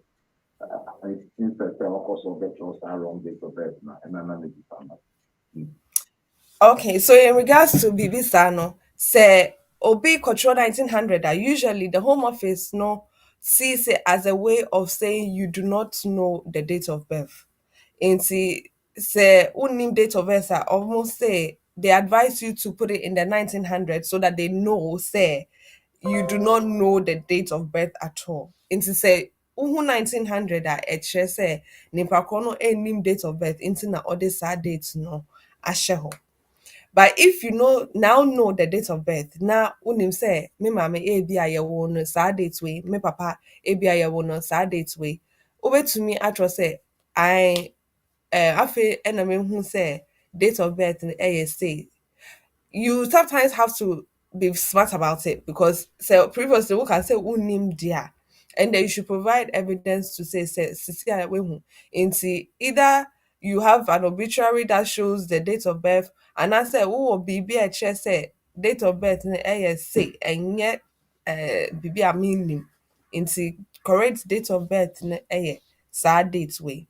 In fact, of course, of veterans are wrong days of birth and another family. Okay, so in regards to Bibisano, say Obi control 1900, usually the Home Office sees it as a way of saying you do not know the date of birth. And say unim date of birth almost say they advise you to put it in the 1900s so that they know say you do not know the date of birth at all. And to say uhu 1900 say nipa kono enim date of birth into na other sad dates no asheho. But if you know the date of birth, now unim say me mama ebi ayewo no sad date way, me papa ebi ayewo no sad date way. Ube to me atro say I afe ena me hu say date of birth in say you sometimes have to be smart about it because so previously we can say unim dia and then you should provide evidence to say into either you have an obituary that shows the date of birth and I say oh bibi a chair say date of birth in say and yet bibi a meaning into correct date of birth in sad date way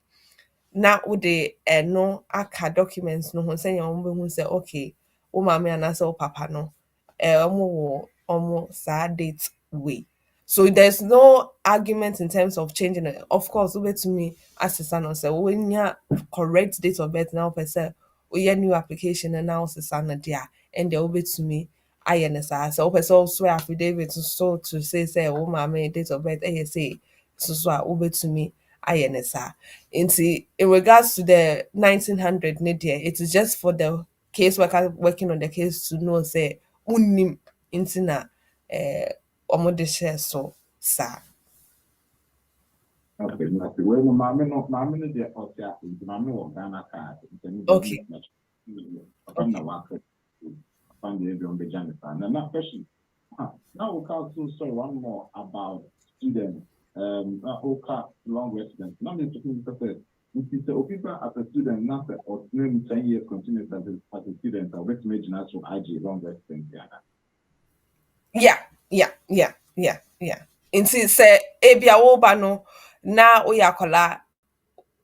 na wode no aka documents no ho sɛ yɛn wɔn say okay wo maame anaasɛ wo papa no ɔmo saa date way so there's no argument in terms of changing it of course wobɛtumi asesa no sɛ wonya correct date of birth na wopɛ sɛ woyɛ new application na wosesa no deɛ a ɛndeɛ wobɛtumi ayɛ no saa sɛ wopɛ sɛ wosɔ affidavit so to say sɛ wo maame date of birth ɛyɛ sei so a wobɛtumi ayɛ no saa nti in regards to the 1900 ne deɛ it is just for the case worker working on the case to know say unnim nti na ɔmo de hyɛ so saa. Okay, nothing. Well, mommy no dear or mommy or Ghana card. Okay. Upon the market, upon the everyone be Jennifer. Now, that question. Now we can soon say one more about students. Long residence. Not in the if it's a people as a student, not or 10 years continuous as a student, or what's major national IG long residence. Yeah. Nti sɛ ebi a woba no na woyɛ akwadaa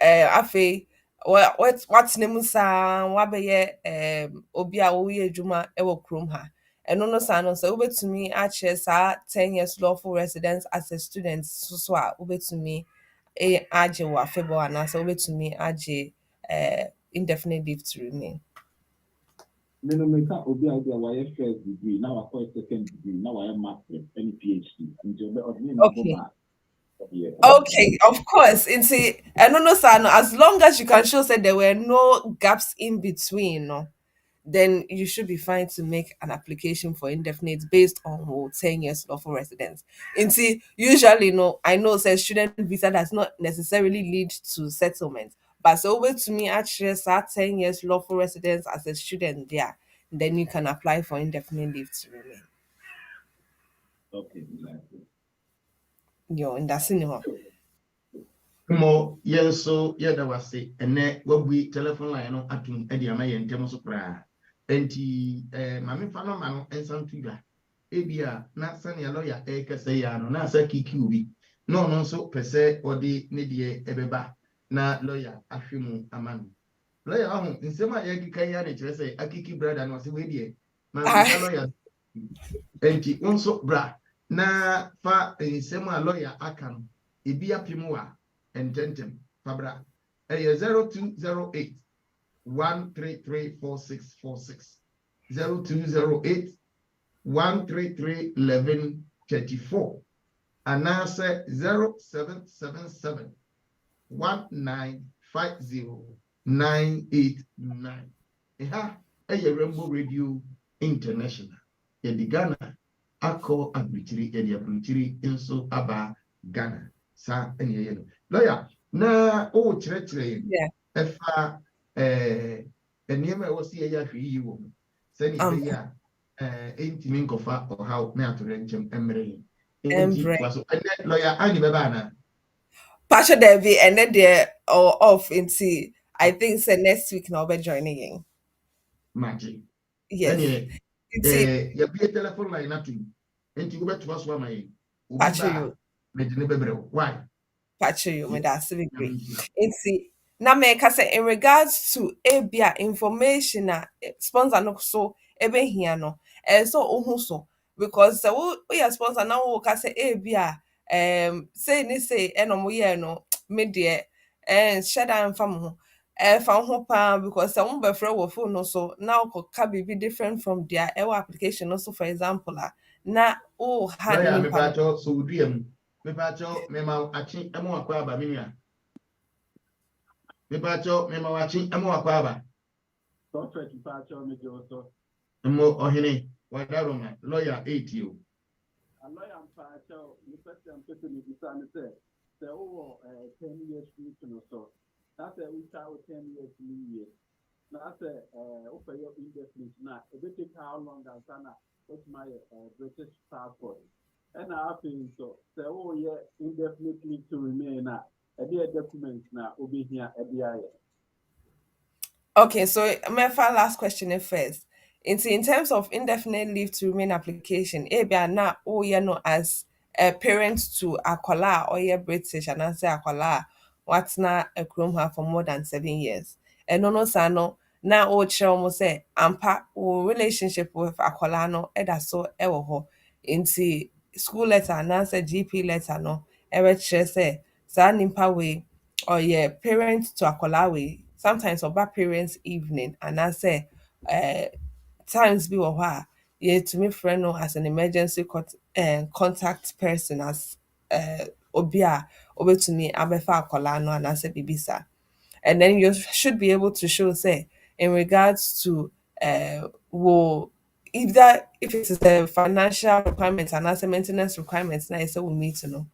afei watena mu saa wabɛyɛ obi a woyɛ adwuma wɔ kurom ha ɛno no saa no sɛ wobɛtumi akyerɛ saa 10 years lawful residence as a student so a wobɛtumi agye wɔ afebɔ anaasɛ wobɛtumi agye indefinite leave to remain. Menomeka obi a wayɛ first degree now wakɔ second degree now wayɛ master and PhD Okay, of course. Nti ɛno no saa no as long as you can show that there were no gaps in between no then you should be fine to make an application for indefinite based on 10 years lawful residence. Nti usually I know says student visa does not necessarily lead to settlement but so over to me actually start 10 years lawful residence as a student there then you can apply for indefinite leave to remain. Okay, exactly. Yo, and that's in the Mo yenso yeda wase ene wabui telephone line no atum edi ama ye ntem so kra enti mame fa no ma no ensam tuga ebia na sane lawyer kese ya no na sa kiki ubi no so pese odi ne de ebeba na lawyer ahwɛ mu ama no lawyer ahu nsɛm a yɛkeka yi a na kyerɛ sɛ akiki brada no ɔsɛ wedeɛ ma bisa lawyer enti wo nso bra na fa nsɛm a lawyer aka no ebi apem wɔ a ntɛntɛm fa bra ɛyɛ 0208 1334646 0208 133 1134 anaasɛ 0777 1950989 ɛha ɛyɛ Rainbow Radio International yɛde Ghana akɔ aburukyiri yɛde aburukyiri nso aba Ghana saa ɛne yɛyɛ no lawyer na ɔrekyerɛkyerɛ yɛn ɛfa nneɛma a ɛwɔ sɛ yɛyɛ ahwɛ yiyi wɔ mu sɛnea ɛbɛyɛ a ɛntumi nkɔfa ɔhaw na atɔrɔ nkyɛm mmerɛ yɛn so ɛnɛ lawyer anyi bɛba anaa Pacho Devi and then they're off into I think so next week now be joining in. Magic. Yes. You be a telephone line nothing. And you go back to us one way. Pacho you. Why? Pacho you, me that's really great. Now make us say in regards to ABA information sponsor no so ebe here no. So so because we are sponsor now we can say ABA say ni say no me de shada mfa mo fa ho pa because some be frɛ wo phone no so now ko ka be different from their application also for example na hand me pacho so udiam me pacho me ma achi emo akwa aba minua me pacho me ma achi emo akwa aba software pacho me jo so mo ohene wadaroma lawyer 8 you lawyer pacho you person me disane say 10 years to so that's a we start with 10 years year that's a for your indefinite now it will take how long as sana with my British passport and I feel so indefinitely to remain a documents now will be here at the Okay, so my last question first. In terms of indefinite leave to remain application, na as a parent to akwala or ye British and answer akwala what's na a chrome have for more than 7 years. And no sano na almost say ampa o relationship with akwala no so ewo ho into school letter and answer GP letter no ever say sa nimpa we or yeah parent to akwala we sometimes about parents evening and I say times be wa yeah to me friend no as an emergency contact person as obia to me abefa akola no and I say bibisa and then you should be able to show say in regards to wo either if it is a financial requirement and as a maintenance requirements na say we need to know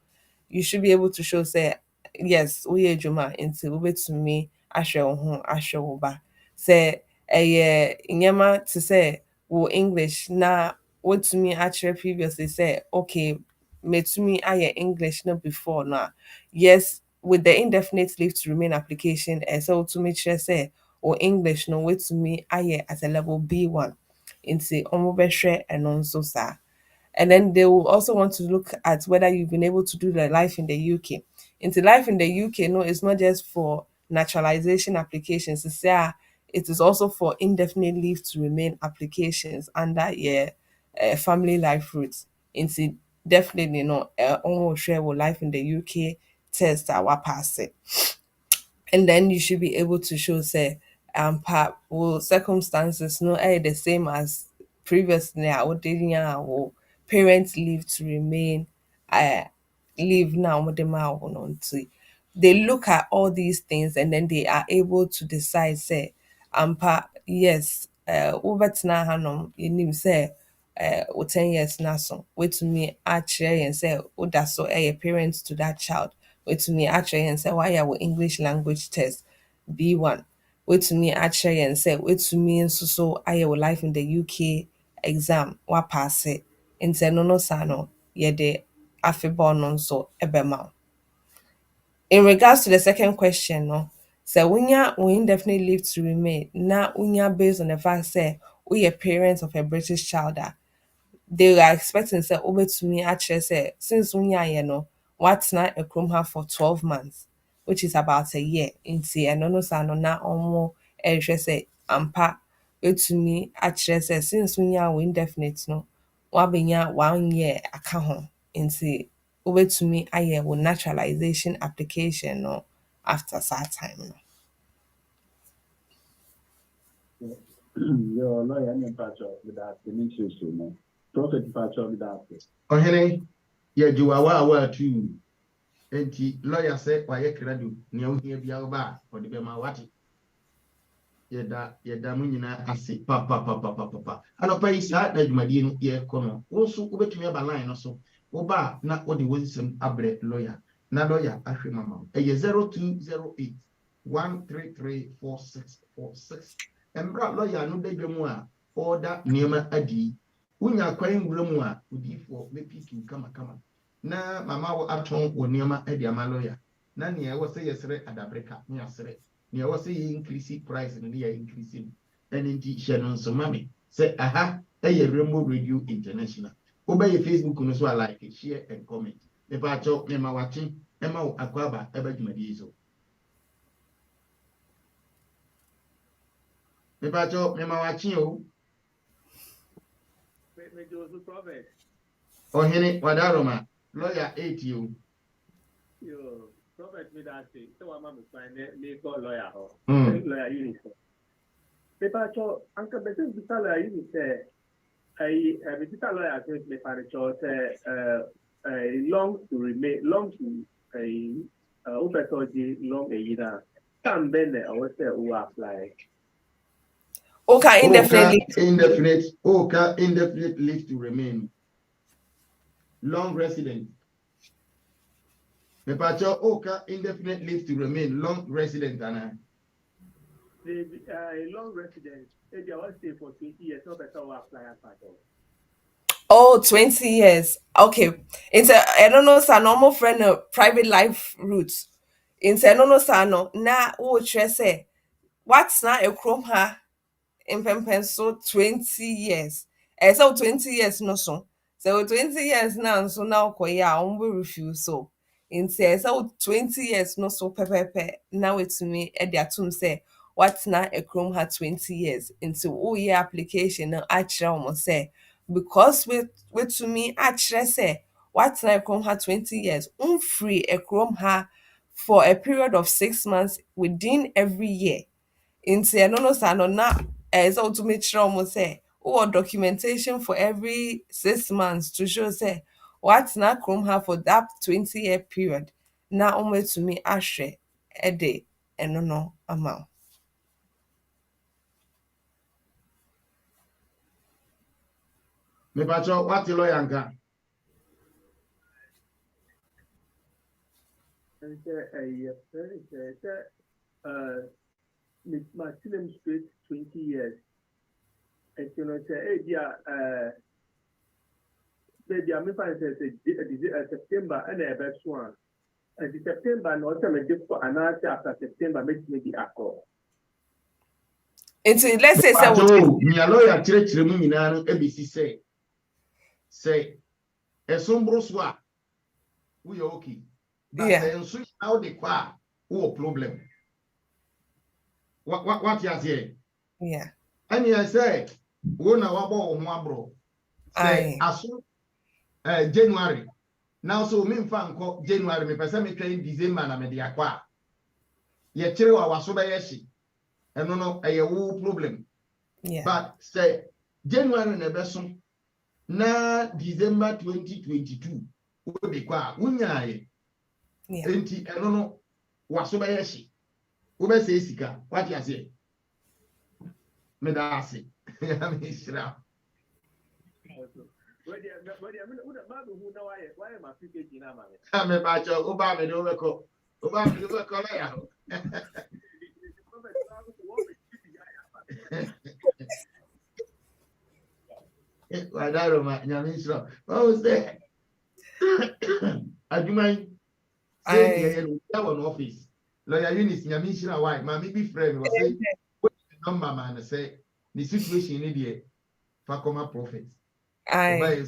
you should be able to show say yes we adwuma nti wobetumi ahwɛ wo ho ahwɛ wo ba sɛ ɛyɛ nyɛma te sɛ wo English na wotumi akyerɛ previously say okay metumi ayɛ English no before na yes with the indefinite leave to remain application ɛsɛ wotumi kyerɛ sɛ wo English no wotumi ayɛ at a level B1 nti ɔmo bɛhwɛ ɛno nso saa. And then they will also want to look at whether you've been able to do the life in the UK. Into life in the UK, no, it's not just for naturalization applications. It is also for indefinite leave to remain applications under your family life routes. Into definitely no, almost share with life in the UK test that will pass it. And then you should be able to show say will circumstances no the same as previously I would will parents leave to remain leave now with them out on to they look at all these things and then they are able to decide say yes over hanom you say or 10 years now so wait to me actually and say oh that's so a parents to that child wait to me actually and say why are we English language test B1 wait to me actually and say wait to me and so I will life in the UK exam what pass it in say no sano ye de afibon on so ebema. In regards to the second question no so we indefinitely leave to remain na unya based on the fact say we are parents of a British child they are expecting say over to me actually say since unya you know what's not a chrome have for 12 months which is about a year. Nti eno no sa no na omo ehwe say ampa etumi akyerɛ sɛ since wonya wo indefinite no wabenya 1 year aka ho. Nti wobɛtumi ayɛ wo naturalization application no after that time no. Your lawyer and patcho with that issues no. Prophet patcho with that. Ohene ye jiwawa tu enti lawyer say waye krado nea ohia bia oba ode be ma wate yɛda mo nyinaa ase pa anɔpa yi saa na adwumadie no yɛkɔ no wo nso wobɛtumi aba line no so woba na wode wosisɛm abrɛ lawyer na lawyer ahwɛ mama wo ɛyɛ 0208 1334646 ɛmbra lawyer no da dwa mu a ɔda nneɛma adi wonya kwan wura mu a odiifoɔ bɛpikiw kama na mama wo atɔn wɔ nneɛma adi ama lawyer na nea ɛwɔ sɛ yɛsrɛ adabreka ne yɛsrɛ nea ɛwɔ sɛ yɛ increase price no ne yɛ increase no ɛne nti hyɛ no nso ma me sɛ aha ɛyɛ Rainbow Radio International wobɛyɛ Facebook no so a like share and comment mepa akyɛw mema wakye ɛma wo akwaba ɛba dwumadie so mepa akyɛw mema wakye o Ohene wadaroma lawyer 8 you yo prophet me that say so I'm find me call lawyer lawyer Eunice paper cho anka better lawyer Eunice say I visitor lawyer say me find cho say long to remain long to long a year can ben I was say who apply Okay, indefinitely. Indefinite leave to remain. Long resident. Mepacho oka indefinite leave to remain. Long resident, Anna. The long resident, if you want to stay for 20 years, no better will apply as Oh, 20 years. Okay. I don't know, sa normal friend private life route. I don't know, sa no na wo say what's na a chrome ha in so 20 years. So 20 years no so. So 20 years now so now ko ya refusal. So 20 years no so pepepe now it's me e dia tum say what's na a chrome ha 20 years into year application no actually almost say because we to me actually say what's na a chrome ha 20 years free a chrome ha for a period of 6 months within every year. No sa no na so to make sure almost say documentation for every 6 months to show say what na chrome have for that 20-year period na almost to me ahwe a day no amount. Me pacho what lawyer nka maximum straight 20 years. And you know, say, maybe I'm fine September and a best one. And the September, no time for an answer after September, maybe accord. Let's say, me a lawyer church mu nyina no ABC say esombro so a we okay. But enso how the kwa who problem. What you say? Yeah. And I say, wona wabo ho abro. Say aso January. Now so me mfa nko January me pese me twen December na me de akwa. Ye kire wa waso be yeshi. Eno no eye wo problem. Yeah. But say January na beso na December 2022 wo de kwa wunyaaye. Yeah. Enti eno no waso be yeshi. Wo be say sika. What you say? Me da ase. Ya me shira. Me bacho oba me do weko. Oba me do weko la ya. Wadaro ma nyame shira. What was that? Adumai. Say you no office. Lawyer Eunice nyame shira why? Ma me be friend was say number man say the situation in there for comma profits. By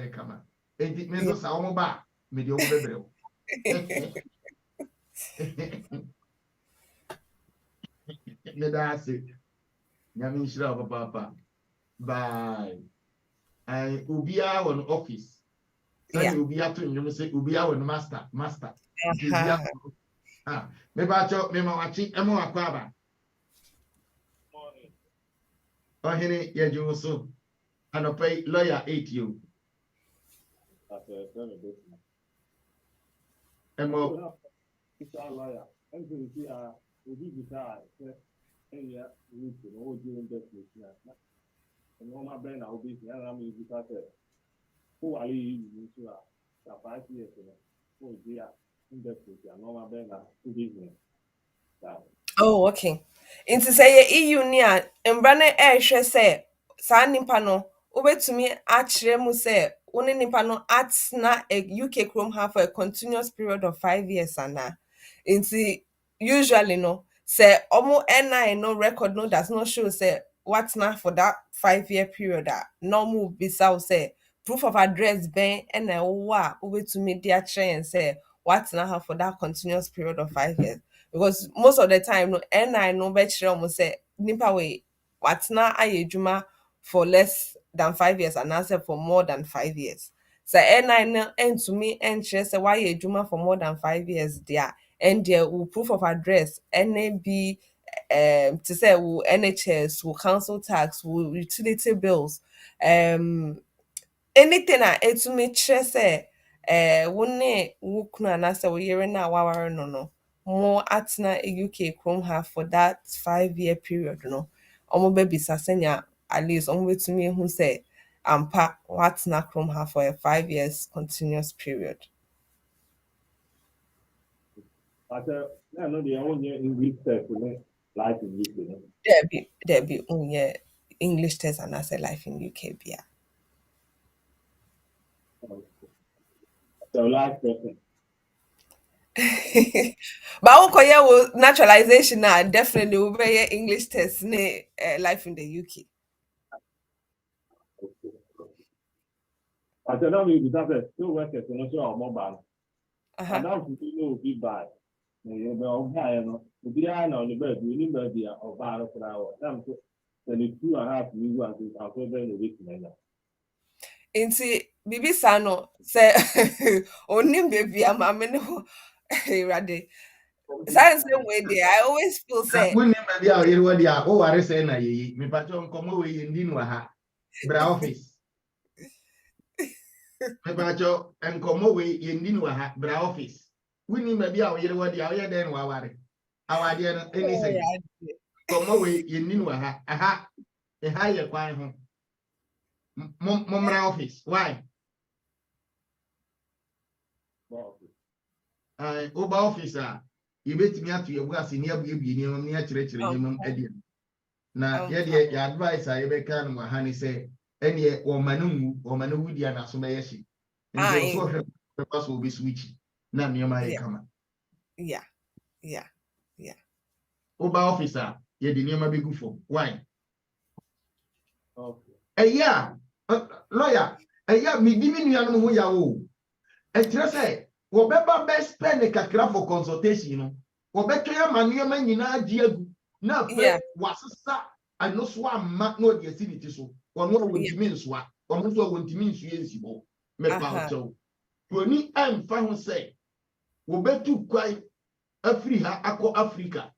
kama. And it means sa omo ba me de omo bebre. that's it. Nyame nhyira papa. Bye. And ubia on office. Sani ubia to nyum say ubia on master. Ubia. Me ba cho me ma wachi emo akwaba. Ohene yeju so. Anopai lawyer 8 you. Emo It's our lawyer. And so you see, we decide, and yeah, we know during this meeting. And all my brain, I'll be here. I'm in the who are you into 5 years? Oh, dear, in this meeting, and all my brain, two business. Oh, okay. Nti sɛ yɛ EU ni a mbra no ɛrehwɛ sɛ saa nipa no wobɛtumi akyerɛ mu sɛ wo ne nipa no atena UK kurom ha for a continuous period of 5 years ana. Nti usually no sɛ ɔmo NI no record no does not show sɛ watena for that 5-year period a na ɔmo bisa wo sɛ proof of address bɛn ɛna ɛwɔ a wobɛtumi de akyerɛ yɛn sɛ watena ha for that continuous period of 5 years. Because most of the time no NI no bɛkyerɛ ɔmo sɛ nipa wei watena ayɛ adwuma for less than 5 years and answer for more than 5 years. So NI no ɛntumi ɛnkyerɛ sɛ wayɛ adwuma for more than 5 years there and there will proof of address ɛne bi to say will NHS, will council tax, will utility bills, anything a ɛtumi kyerɛ sɛ wo ne wo kunu anaasɛ wo yere no a waware no more atena UK kurom ha for that 5-year period no ɔmo bɛbisa sɛnea at least ɔmo bɛtumi ehu sɛ ampa watena kurom ha for a 5 years continuous period. But I know the only English test, life in UK. There be only English test and as a life in UK bia. So life person. But okoye will naturalization now definitely will be English test ne life in the UK. I said, no, we have a still workers and also our mobile. And now we know be by. You know, the behind on the bed, we need to be a bar of flower. Then the 2.5 years are so very weak. Inti bibi sano say onim baby amame no rade. Science way there. I always feel say when maybe our year what ya oh are say na ye me patron come we ndi no ha bra office me patron en come we ndi no ha bra office when maybe our year what ya we den wa ware awade no any say come we ndi no ha aha e ha ye kwan ho bra office why oba officer you betimi ato ye buase ne abuebie ne mam ne akyerɛkyerɛ ne mam ade na ye de ya advice a ye beka no ha ne sɛ ene wo manu wudi ana so bɛyɛ hye nti so hwɛ bɛpa so obi switch na ne ma ye kama yeah oba officer ye de ne ma begu fo why Okay. Lawyer me di mi nua no ho ya o ɛkyerɛ sɛ wo bɛba bɛ spend kakra for consultation no wo bɛtwe amaneɛ ma nyina agye agu na afɛ wasesa ano so amma na odi acidity so wɔno a wɔntimi nsoa wɔn nso a wɔntimi nsua nsibɔ mepa hotel toni amfa ho sɛ wo bɛtu kwai afiri ha akɔ Africa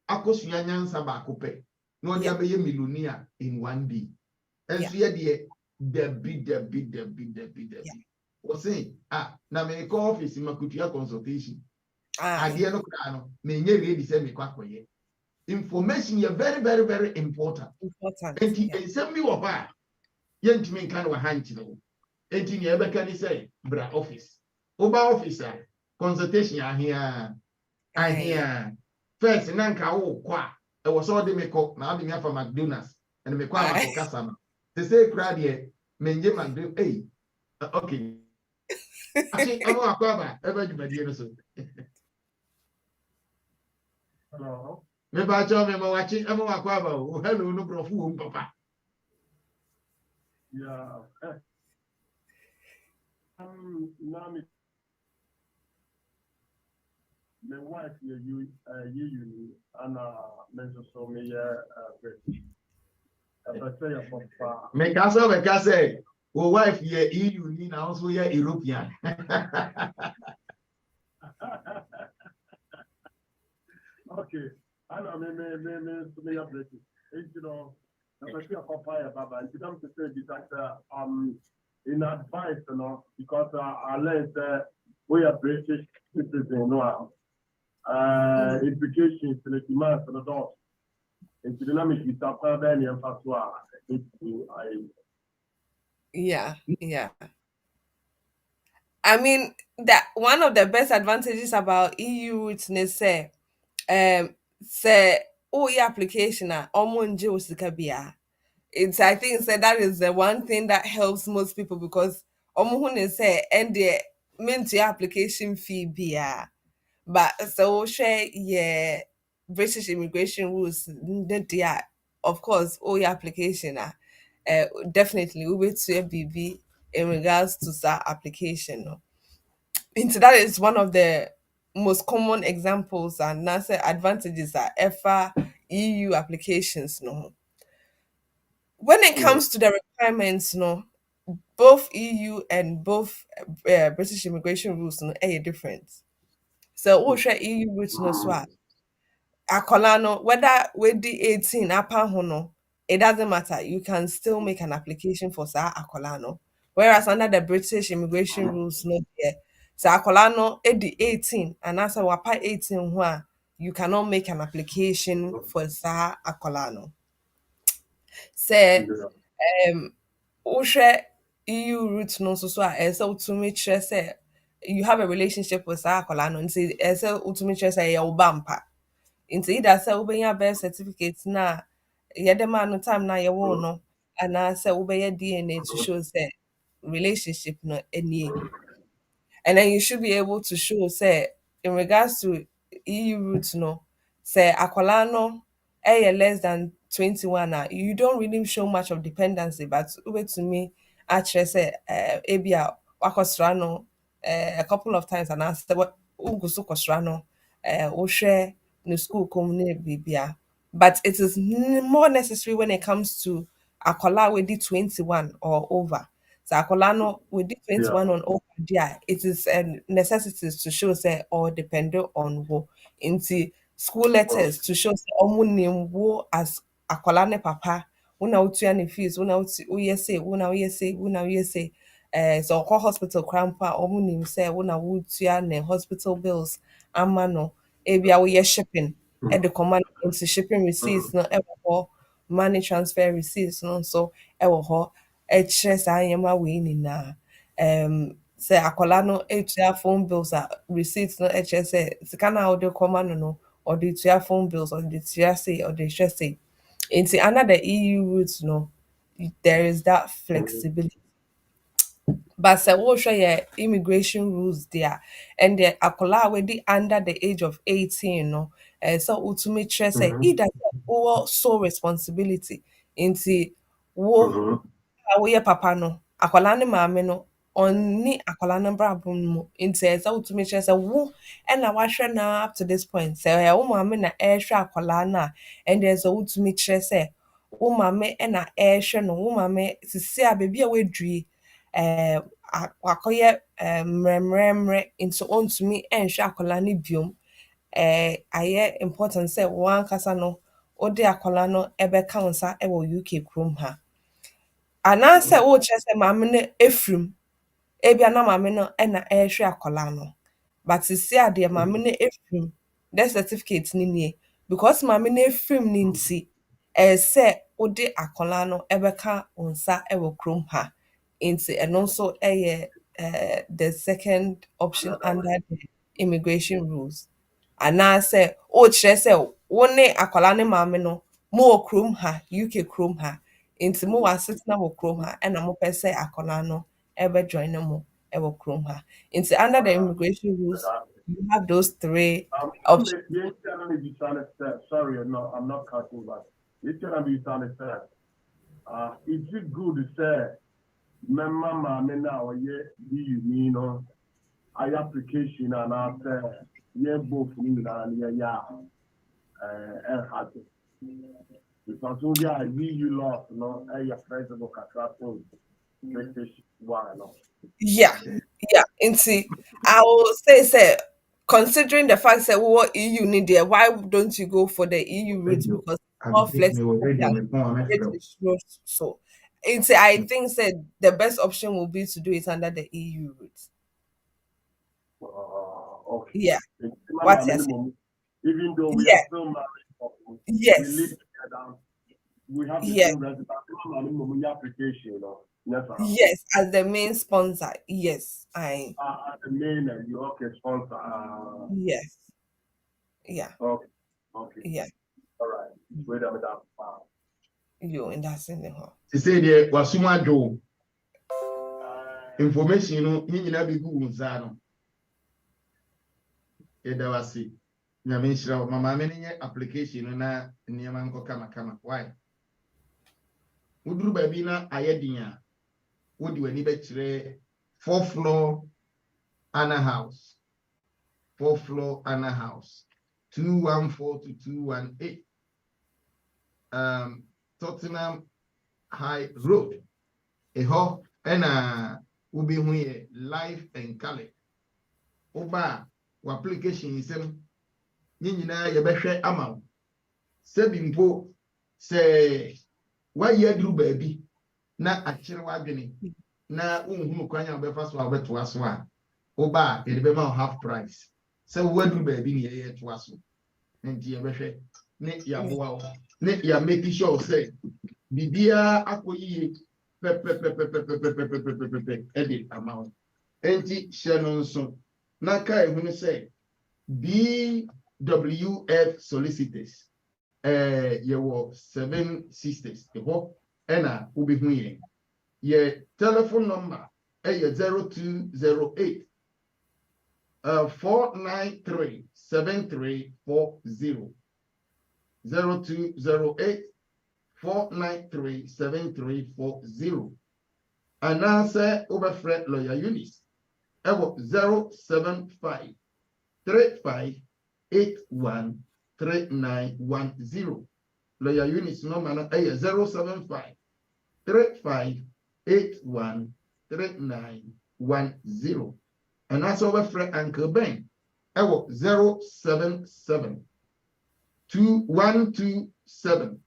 akɔ sua nyansa ba akɔpɛ na odi abɛyɛ millionaire in one day enso yɛ deɛ dabi say na me call office makutua consultation adeɛ no kra no me nye ready say me kwakoye information is very important enti ensem bi wo ba ye ntimi nka no ha nkyere wo enti ne ebeka ni say bra office oba officer consultation ahia first na nka wo kwa e wo so de me ko na ade me afa McDonald's and me kwa ma ko kasa no they say kra de me nje McDonald's okay Actually, I'm not going to hello. Me ba cho me ma watching. I'm not going to hello no profu papa. Yeah. my wife, you, and so me, British. As I say, Make us say, well, wife, yeah, EU, also, yeah, European. Okay, I know, me, British. You know, especially a papaya, Baba, and you don't say that, in advice, you know, because I learned that we are British citizens, you know, implications to the demands of the doors. And the dynamic is up there, and Yeah. I mean, that one of the best advantages about EU routes is say, say, oh, your application, omonje osika biya. I think say that is the one thing that helps most people because omuhune say and the meant your application fee biya. But so share yeah British immigration rules yeah, of course all your application definitely we wait to a BB in regards to that application. No? Into that is one of the most common examples and NASA advantages are EFA EU applications. No, when it comes to the requirements, no, both EU and both British immigration rules no are different. So, we share EU rules no so akola no whether we di 18 apa ho no it doesn't matter you can still make an application for sa akola no whereas under the British immigration rules no there sa akola no e di 18 and as wapa 18 ho a you cannot make an application for sa akola no say wohwɛ EU route no so a ɛsɛ wotumi kyerɛ sɛ you have a relationship with sa akola no nti ɛsɛ wotumi kyerɛ sɛ ɛyɛ wo ba mpa nti either sɛ wobɛnya birth certificate na yɛde ma no time na yɛwo no anaasɛ wobɛyɛ DNA to show sɛ relationship no nie. And then you should be able to show say in regards to EU route no say akwala no less than 21 you don't really show much of dependency but over to me actually say ebia wakosra no a couple of times and asked what ugusu kosra no share no school community bibia but it is more necessary when it comes to akwala with the 21 or over so akwala no with the 21 on over there it is a necessity to show say or depend on who into school letters to show say omu nim wo as akwala ne papa una utua ne fees una uye say una uye say so call hospital crampa omu nim say una utua ne hospital bills ama no ebia we shipping at the command into shipping receipts no ever money transfer receipts no so ewo ho ɛkyerɛ saa nneɛma wei nyinaa sɛ akwadaa no etua phone bills a receipt no ɛkyerɛ sɛ sika no a wɔde kɔma no no ɔde tua phone bills ɔde tua sei ɔde hwɛ sei nti under the EU route no there is that flexibility. But sɛ wohwɛ yɛ immigration rules there and the akwadaa a wɔdi under the age of 18 no sɛ wotumi kyerɛ sɛ either sɛ wowɔ sole responsibility nti wo a woyɛ papa no akwalaa ne maame no ɔnni akwalaa no brabɔ no mu nti ɛsɛ sɛ wotumi kyerɛ sɛ wo ɛna wahwɛ na up to this point sɛ ɛyɛ wo maame na ɛrehwɛ akwalaa no a ɛndeɛ sɛ wotumi kyerɛ sɛ wo maame ɛna ɛrehwɛ no wo maame sisi a beebi a waduri wakɔyɛ mmerɛmmerɛmmerɛ nti ɔntumi ɛnhwɛ akwalaa no biom ayɛ important sɛ wɔn ankasa no wode akwalaa no ɛbɛka wo nsa ɛwɔ UK kurom ha anaasɛ wokyerɛ sɛ maame no efirim ebia na maame no ɛna ɛrehwɛ akwadaa no but sisi adeɛ maame no efirim death certificate ni nie because maame no efirim ne nti ɛsɛ wode akwadaa no ɛbɛka wo nsa ɛwɔ kurom ha nti ɛno nso ɛyɛ the second option under the immigration rules anaasɛ wokyerɛ sɛ wo ne akwadaa ne maame no mo wɔ kurom ha UK kurom ha nti mo wɔ asetena wɔ kurom ha ɛna mopɛ sɛ akwadaa no join mo ɛwɔ kurom ha nti under the immigration rules you have those three options. Sorry, no, I'm not cutting back. You can be trying to say, is it good to say, Mama, now, you know, I application and I say, yeah, both in the yeah, and had it. Because all the you lost, no, your president of Catrato, British one, no. Yeah, yeah. Into I will say, considering the fact that what EU need there, why don't you go for the EU route? Radio. Because it's I more think me flexible radio than me phone me flow. British route. So into I think said the best option will be to do it under the EU route. Okay. Yeah. It's What my you say? minimum. Even though we are Yeah. still married, we live Yes. together, we have the Yes. same residence. My minimum application, you know. Yes, sir. Yes. As the main sponsor. Yes. I. The main you okay sponsor. Yes. Yeah. Okay. Okay. Yeah. All right. Wait a minute. You in that in the hall. She say there wasuma do information no ni nyina be gu nza no. Eda wasi. Na me nshira mama me nye application no na nneema nko kama. Why? Uduru ba bi na ayedin a wodi wani be kire 4th floor Anna House. 4th floor Anna House. 214 to 218. Tottenham High Road. Eho ena ubi huye life and color. Oba wa application isem nyina yebehwe ama. Sebi mpo se wa yedru baabi na akire wadwene na unhunu kwanya obefa so abeto aso a oba yede be ma half price. Se wadru baabi ne ye to aso. Nti yebehwe ne yaboa wo ne ya make sure say bibia akoyiye edit amount. Enti Shannon so naka ehunu say BWF Solicitors yewo 7 sisters eho ena ubihu ye telephone number 0208 493 7340 0208 493-7340. And answer over Fred lawyer Eunice. Ewo 075-3581-3910. Lawyer Eunice number no 075-3581-3910. And answer over Fred Uncle Ben. Ewo 077-2127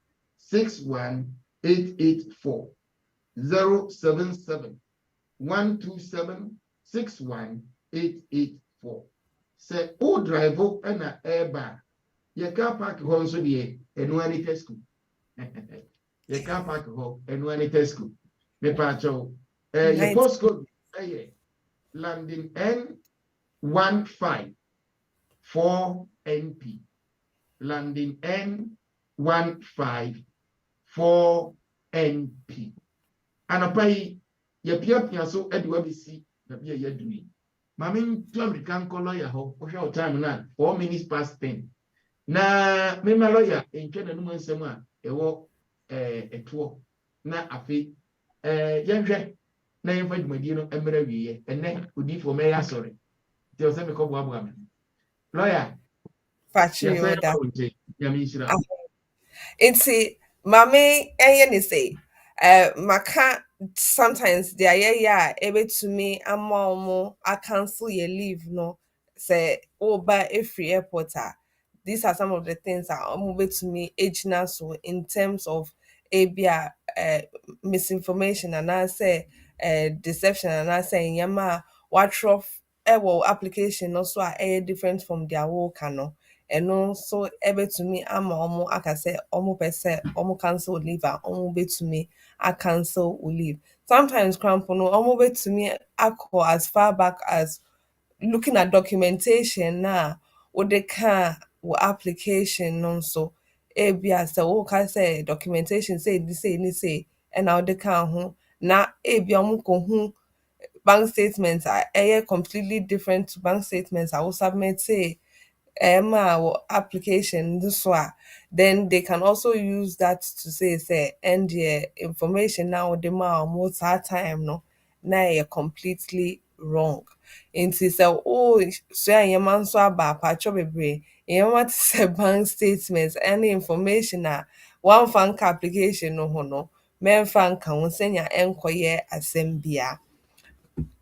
61884 077 127 61884. Say o drive and a airbar. Your car park home so be a no any test school. Your car park home and no any test school. Me pacho your postcode landing N15 4NP. Landing N15 4NP. Anapai ye pia so edwabisi na bia yadumi. Mami to American lawyer ho o time na 4 minutes past 10. Na me ma lawyer enche na num nsem a ewo eto na afi yenhwe na yemfa dwumadi no emra wiye enne odifo me ya sorry. Ti o se me ko bo abo am. Lawyer Factory order. Yami shira. It's mommy and say maka sometimes they are able to me amo I cancel your leave no say oh by a free airport these are some of the things that are able to me age now so in terms of abia misinformation and I say deception and I say yama what rough application also are different from their work no ɛno nso ɛbɛtumi ama ɔmo aka sɛ ɔmo pɛ sɛ ɔmo cancel leave a ɔmo bɛtumi cancel leave sometimes crampo no ɔmo bɛtumi akɔ as far back as looking at documentation na wode ka wɔ application no nso ebia sɛ woka sɛ documentation say ni say ɛna wode ka ho na ebia ɔmo kɔ hu bank statement a ɛyɛ completely different to bank statements a wo submit say application this one then they can also use that to say and the information now the more that time no now you're completely wrong Nti sɛ sua nneɛma nso aba apatwɔ bebree, nneɛma te sɛ bank statement ɛne information a wɔamfa nka application no ho no, mɛmfa nka ho sɛnea ɛnkɔyɛ asɛm biara.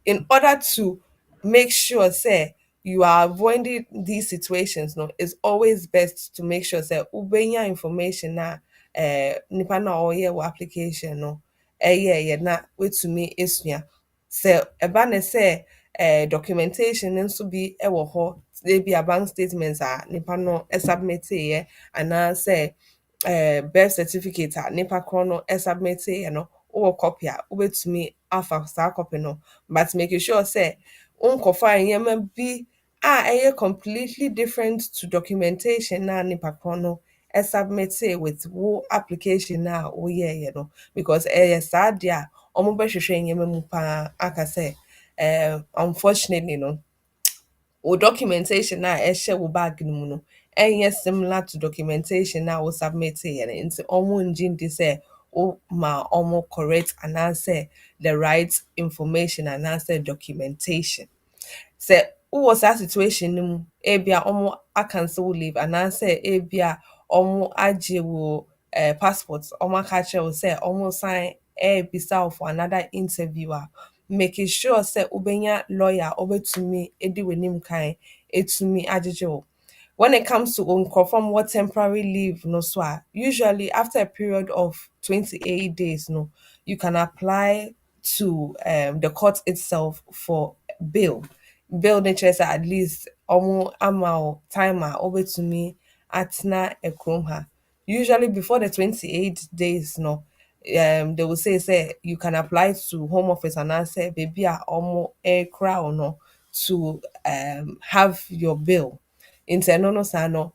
In order to make sure say you are avoiding these situations, no, it's always best to make sure say ubenya information na nipa na ɔyɛ wɔ application no ɛyɛ na wetumi esua. Sɛ ɛba ne sɛ documentation no nso bi ɛwɔ hɔ, ebi a bank statements a nipa no submit yɛ anaasɛ birth certificate a nipa korɔ no submit yɛ no, wowɔ copy a wobɛtumi afa saa copy no, but making sure say unkɔfa nneɛma bi a ɛyɛ completely different to documentation na nipa korɔ no submit with wo application na woyɛɛyɛ no, because ɛyɛ saa deɛ a ɔmo bɛhwehwɛ nneɛma mu paa aka sɛ unfortunately no, wo documentation a ɛhyɛ wo bag no mu no ɛnyɛ similar to documentation a wo submit yɛ no, nti ɔmo ngye ndi sɛ wo ma ɔmo correct anaasɛ the right information anaasɛ documentation. Sɛ wowɔ saa situation no mu, ebia ɔmo acancel wo leave anaasɛ ebia ɔmo agye wo passport, ɔmo aka kyerɛ wo sɛ ɔmo san ɛrebisa wo for another interview a, making sure sɛ wobɛnya lawyer a ɔbɛtumi edi w'anim kan etumi agyegye wo. When it comes to nkurɔfoɔ what temporary leave no so a, usually after a period of 28 days no, you can apply to the court itself for bail. Bail ne kyerɛ sɛ at least ɔmo ama wo time a wobɛtumi atena kurom ha. Usually before the 28 days no, they will say you can apply to home office anaasɛ baabi a ɔmo ɛkora wo no to have your bail. Nti ɛno no saa no,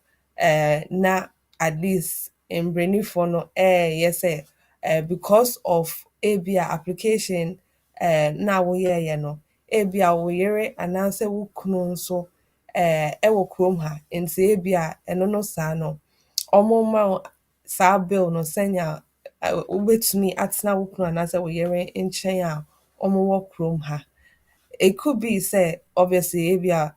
na at least mbranifoɔ no ɛyɛ sɛ because of ebia application na woyɛɛyɛ no, ebia wo yere anaasɛ wo kunu nso ɛwɔ kurom ha, nti ebia ɛno no saa no, ɔmo ma wo saa bill no sɛnea wobɛtumi atena wo kunu anaasɛ wo yere nkyɛn a ɔmo wɔ kurom ha. It could be say obviously ebia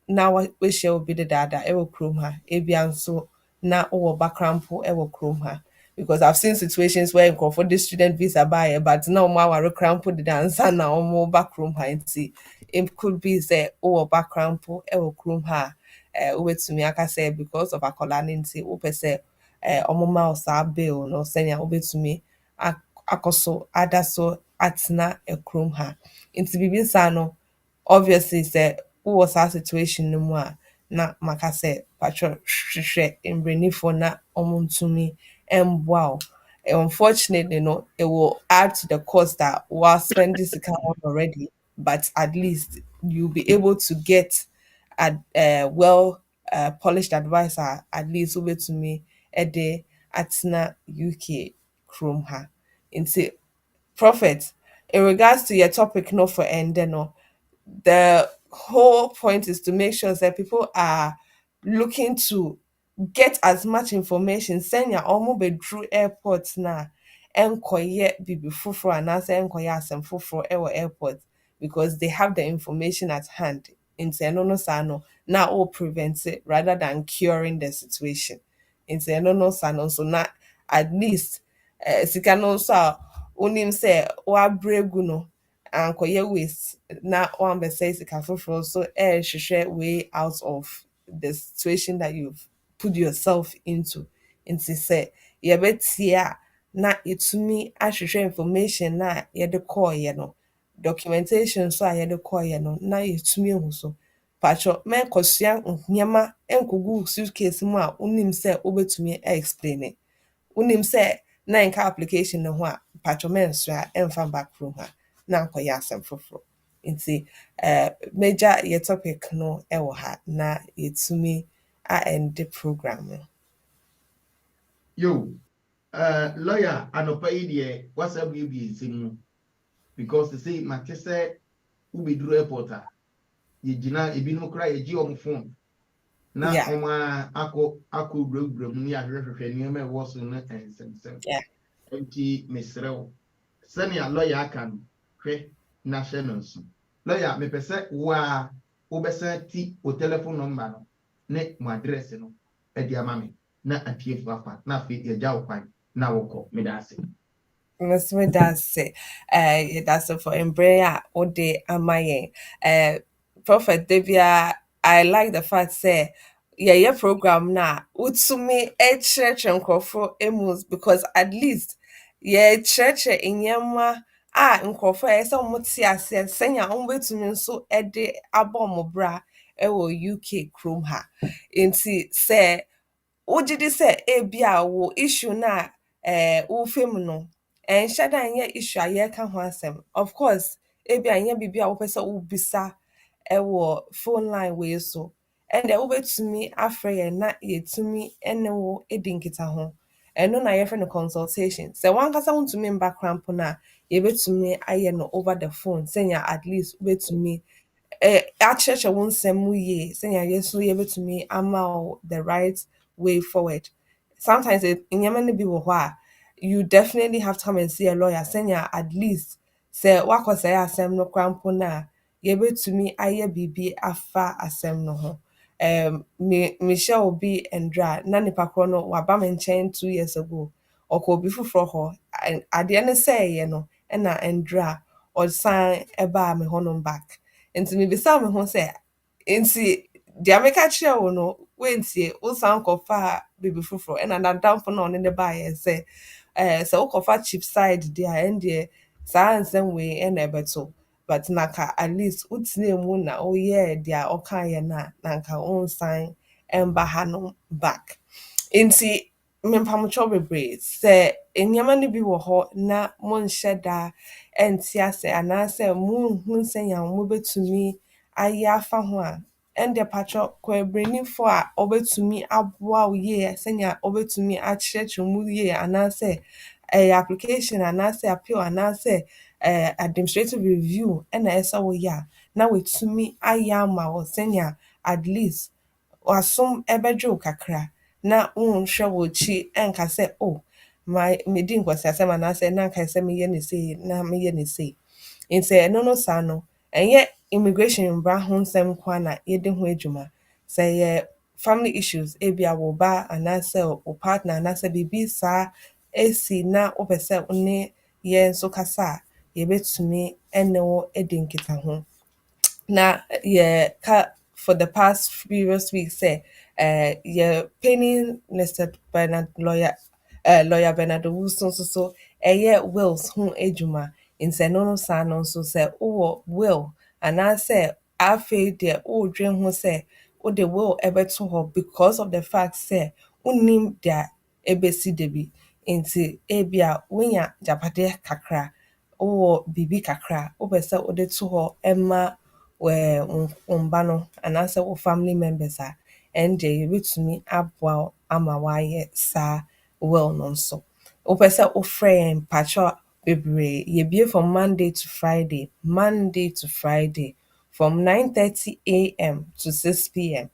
na wahyia obi dedaada ɛwɔ kurom ha, ebia nso na wowɔ background po ɛwɔ kurom ha, because I've seen situations where nkurɔfoɔ de student visa baayɛ but na ɔmo aware koraa mpo deda ansa na ɔmo ba kurom ha, nti it could be sɛ wowɔ background po ɛwɔ kurom ha a wobɛtumi aka sɛ because of akwadaa no nti wopɛ sɛ ɔmo ma wo saa bill no sɛnea wobɛtumi akɔ so ada so atena kurom ha. Nti biribi saa no, obviously sɛ wowɔ saa situation no mu a, na maka sɛ patwɔ hwehwɛ mbranifoɔ na ɔmo ntumi mboa wo. Unfortunately no, it will add to the cost that we spending sika on already, but at least you'll be able to get a well polished advisor at least wobɛtumi ɛde atena UK kurom ha. Nti Prophet, in regards to your topic, no for ending, no, the whole point is to make sure that people are looking to get as much information. Send your almost be through airports now. Enkoye bibi fufro and answer enkoye asem fufro ewa airport because they have the information at hand. Into no sano now all prevents it rather than curing the situation. Into no sano so not at least sika no so onim sɛ wabregu no ankɔyɛ waste na wambɛsɛ sika foforɔ so ɛrehwehwɛ way out of the situation that you've put yourself into. Nti sɛ yɛbɛtie a na yɛtumi ahwehwɛ information na yɛde kɔɔyɛ no, documentation so a yɛde kɔɔyɛ no na yɛtumi ehu so. Patwɔ mɛnkɔsua nneɛma ɛnkɔgu suitcase mu a wonim sɛ wobɛtumi explain it. Wonim sɛ na nka application no ho a patwɔ mɛnsua ɛmfa back room ha na nkɔyɛ asɛm foforɔ. Nti major yɛ topic no ɛwɔ ha na yɛtumi end the program no. Yo, lawyer anɔpa yi deɛ wasa bie nsɛm mu because they say mate sɛ wobɛduru airport a yɛgyina ebinom koraa yɛgye ɔmo phone na ɔmo akɔ wurawura mu ne ahwehwɛ nneɛma ɛwɔ so no nsɛmsɛm. Nti mesrɛ wo sɛnea lawyer aka no hwɛ na hyɛ no nso lawyer me pese wa obesa ti o telephone number no ne mo address no e di ama me na atie fafa na afi ye ja wo kwan na wo me da ase Miss me that's it for Embrea Ode Amaye. Prophet Devia, I like the fact say yeah program na utsumi e church nkrofo emus because at least yeah church inyama nkrofo e se mo ti ase senya on betumi nso e de abom bra e wo UK chrome ha. Inti say wogye sɛ ebia wo issue na wo fam no ɛnhyɛ da nyɛ issue a yɛreka ho asɛm of course ebia nyɛ biribi a wopɛ sɛ wobisa ɛwɔ phone line wei so ɛndeɛ wobɛtumi afrɛ yɛn na yɛtumi ne wo di nkitaho ɛno na yɛfrɛ no consultation sɛ wankasa wontumi mba kora mpo no a yɛbɛtumi ayɛ no over the phone sɛnea at least wobɛtumi akyerɛkyerɛ wo nsɛm mu yie sɛnea yɛso yɛbɛtumi ama wo the right way forward. Sometimes nneɛma no bi wɔ hɔ a you definitely have to come and see a lawyer sɛnea at least sɛ woakɔsɛe asɛm no koraa mpo no a yɛbɛtumi ayɛ biribi afa asɛm no ho. Mehyɛ obi ndra na nipa korɔ no waba me nkyɛn 2 years ago ɔkɔ obi foforɔ hɔ adeɛ no sɛeɛ no ɛna ndra ɔsan ɛbaa me hɔnom back nti mebisa me ho sɛ nti deɛ meka kyerɛ wo no wentie wosan kɔfa bibi foforɔ ɛna nadamfo na ɔne ne baayɛ sɛ sɛ wokɔfa cheap side deɛ a ɛndeɛ saa nsɛm wei ɛna ɛbɛto but naka at least wotena mu na woyɛɛ deɛ ɔkaeɛ no a na nka wonsan ɛmba hanom back nti mempamotwɔ bebree sɛ nneɛma no bi wɔ hɔ na monhyɛ daa ɛnte ase anaasɛ monhu nsɛnya mobɛtumi ayɛ afa ho a ɛnde patwɔ kɔbrenifo a ɔbɛtumi aboa wo yie sɛnya ɔbɛtumi akyerɛkyerɛ mu yie anaasɛ application anaasɛ appeal anaasɛ administrative review ɛna ɛsɛ woyɛ a na wɔtumi ayɛ ama wo sɛnya at least wasom ɛbɛdwe wo kakra na wonhwɛ wɔ akyi ɛnka sɛ medi nkɔsiasɛm anaasɛ na nka sɛ meyɛ ne sei na meyɛ ne sei nti ɛno no saa no ɛnyɛ immigration mbra ho nsɛm kwa na yɛde ho adwuma sɛ yɛ family issues ebia wo ba anaasɛ wo partner anaasɛ biribi saa esi na wopɛ sɛ wo ne yɛn nso kasa a yɛbɛtumi ne wo di nkitaho na yɛka for the past previous weeks say your penny listed Bernard lawyer Bernard Wilson so wills ho adwuma nse no saa no so say will and I say afei de o dwen ho say o de will ebeto ho because of the fact say unim dia ebesi debi nti ebia wonya japade kakra o bibi kakra o pese o de to ho emma umba no anaasɛ wo family members a ɛnde yɛbɛtumi aboa ama wayɛ saa well no nso wopɛ sɛ wofrɛ yɛn mpatwɔ bebree yɛbie from Monday to Friday from 9:30 a.m. to 6 p.m.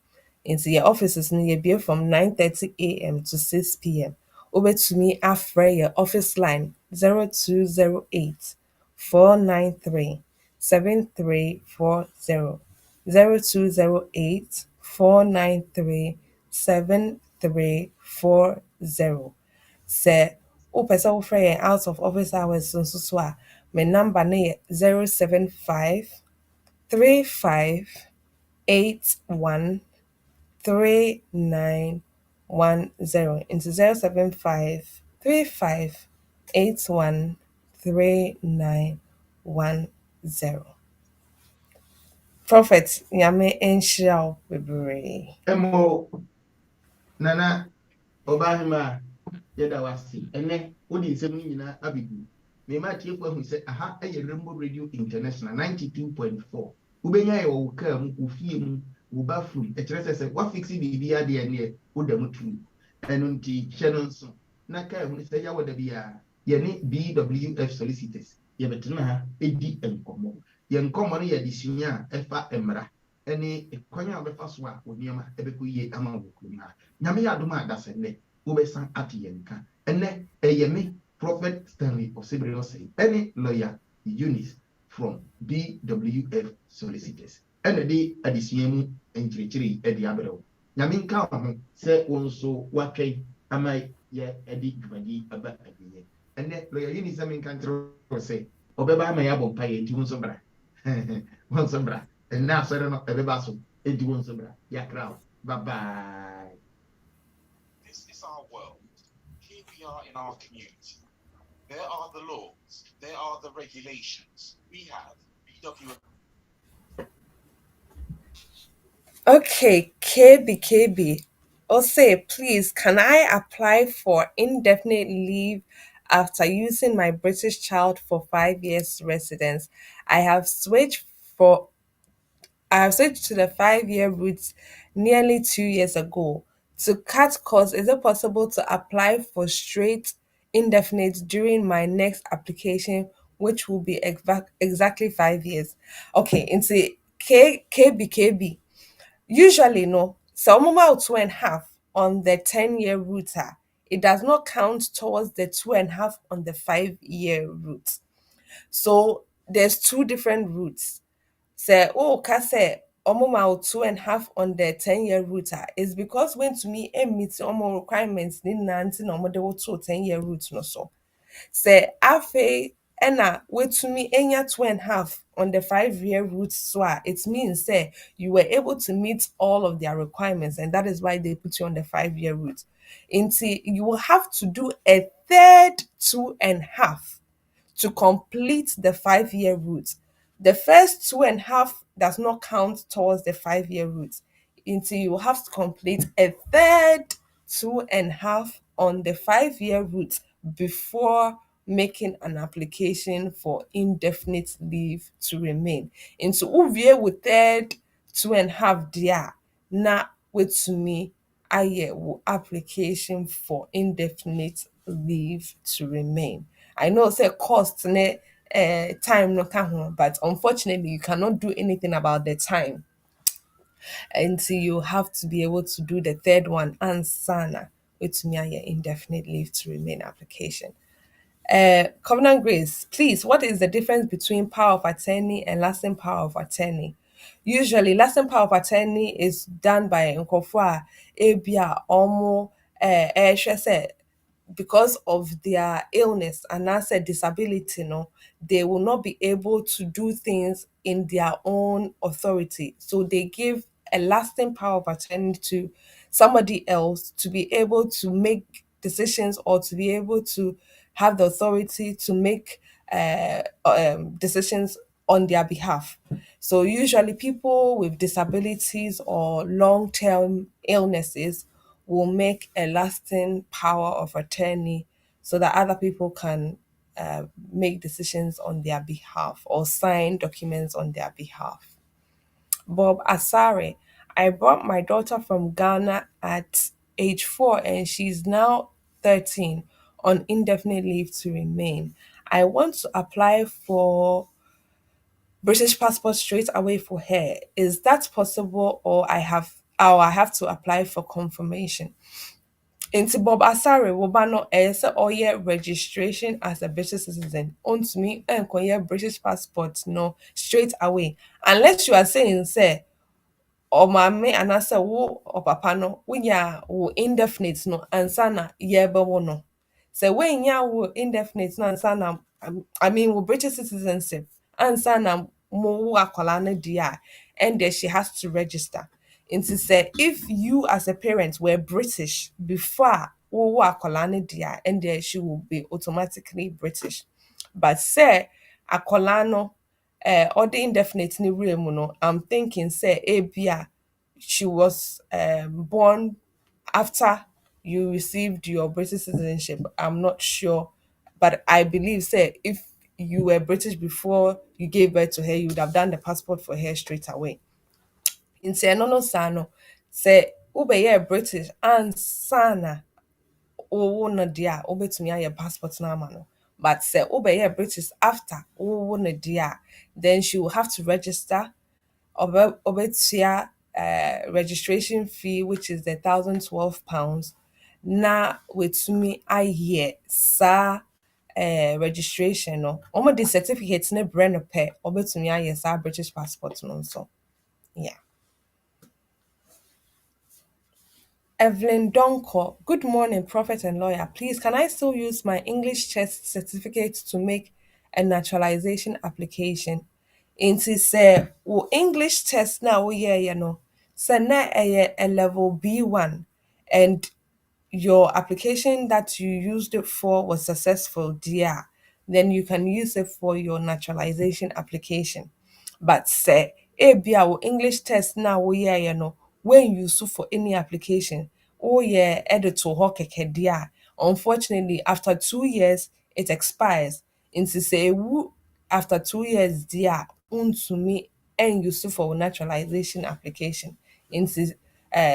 nti yɛ offices no yɛbie from 9:30 a.m. to 6 p.m. wobɛtumi afrɛ yɛ office line 0208 493 7340 0208 493 7340 sɛ wopɛ sɛ wofrɛ yɛn out of office hours nso so a me number no yɛ 075 35 81 3910 into 075 35 81 3910. Prophet Nyame enhyira wo bebree. emo nana obahima yɛda wase ɛnɛ wodi nsɛm no nyinaa abigu me ma tie kwa hu sɛ aha ɛyɛ Rainbow Radio International 92.4 wobɛnya yɛ wɔ kaa mu ofie mu wo ba furu ɛkyerɛ sɛ wa fixi biribi adeɛ ne woda mu tu ɛno nti hyɛ no nso na kaa hu sɛ ya woda bia yɛne BWF Solicitors yɛbɛtena ha edi nkɔmmɔ yɛn nkɔmmɔ no yɛ disua ɛfa mmara ɛne kwan a bɛfa so a onneɛma ɛbɛkɔ yie ama wo kurom ha nyame yɛ adom a dasɛnnɛ wobɛsan ate yɛn ka ɛnɛ ɛyɛ me Prophet Stanley Osebere ɔsɛe ɛne lawyer Eunice from BWF Solicitors. And the addition and treachery at the Abel. Yaminka, say also what can am I ye edit Gmadi about a year. And then lawyer Eunice can say, Obeba may have pay it once sombra. Once sombra. And now, so I don't know, a basso, it once sombra. Ya crowd. Bye bye. This is our world. Here we are in our community. There are the laws. There are the regulations. We have BWF. Okay, KB. Say, please, can I apply for indefinite leave after using my British child for 5 years residence? I have switched for I have switched to the 5 year route nearly 2 years ago. To cut costs, is it possible to apply for straight indefinite during my next application, which will be exactly 5 years? Okay, into KB. Usually, no. So, about 2.5 on the 10 year route, it does not count towards the 2.5 on the 5 year route. So, there's two different routes. Say, oh, ka say, omo 2.5 on the 10 year route is because when to me meet omo requirements ni nanti na omo de wo to 10 year route no so. Say afe ena wetumi enya 2.5 on the 5 year route so it means say you were able to meet all of their requirements, and that is why they put you on the 5 year route. Until you will have to do a third 2.5 to complete the 5 year route. The first 2.5 does not count towards the 5 year route until you have to complete a third 2.5 on the 5 year route before making an application for indefinite leave to remain. Into uwie with third 2.5 there, na with me ayɛ wo application for indefinite leave to remain. I know say cost ne time no ka ho, but unfortunately you cannot do anything about the time until you have to be able to do the third one and sana with me ayɛ indefinite leave to remain application. Covenant Grace, please, what is the difference between power of attorney and lasting power of attorney? Usually, lasting power of attorney is done by nkɔfoɔ a ebia ɔmo ɛhwɛ sɛ because of their illness and as a disability, no, they will not be able to do things in their own authority. So they give a lasting power of attorney to somebody else to be able to make decisions or to be able to have the authority to make decisions on their behalf. So usually people with disabilities or long-term illnesses will make a lasting power of attorney so that other people can make decisions on their behalf or sign documents on their behalf. Bob Asare, I brought my daughter from Ghana at age 4 and she's now 13 on indefinite leave to remain. I want to apply for British passport straight away for her. Is that possible, or I have to apply for confirmation? Nti Bob Asare woba no ɛyɛ sɛ ɔyɛ registration as a British citizen. Ontumi ɛnkɔyɛ British passport no straight away. Unless you are saying say ɔmaame anaasɛ wo ɔpapa no wonya wo indefinite no ansa na yɛbɛwo no. Sɛ woanya wo indefinite no ansa na I mean wo British citizenship ansa na mo wo akwadaa no di a, and then she has to register. Nti sɛ if you as a parent were British before a wo akwadaa no di a, and then she will be automatically British. But sɛ akwadaa no ɔde indefinite ne wura mu no, I'm thinking say ebia she was born after you received your British citizenship. I'm not sure, but I believe say if you were British before you gave birth to her, you would have done the passport for her straight away. Nti ɛno no saa no, sɛ wobɛyɛ British ansana wowo no deɛ a wobɛtumi ayɛ passport no ama no. But sɛ wobɛyɛ British after wowo no deɛ a, then she will have to register obetua registration fee, which is the £1,012. Na wetumi ayɛ saa registration no omo the certificate ne brand no pay obetumi aye sa British passport no so yeah. Evelyn Donko, good morning, prophet and lawyer. Please, can I still use my English test certificate to make a naturalization application? Into say, English test now, yeah, you know, say na a level B1, and your application that you used it for was successful, dear, then you can use it for your naturalization application. But say, our English test now, yeah, you know, when you sue for any application, oh yeah, editor hokeke dear. Unfortunately, after 2 years, it expires. Into say, after 2 years, dear, untumi and you sue for naturalization application. Into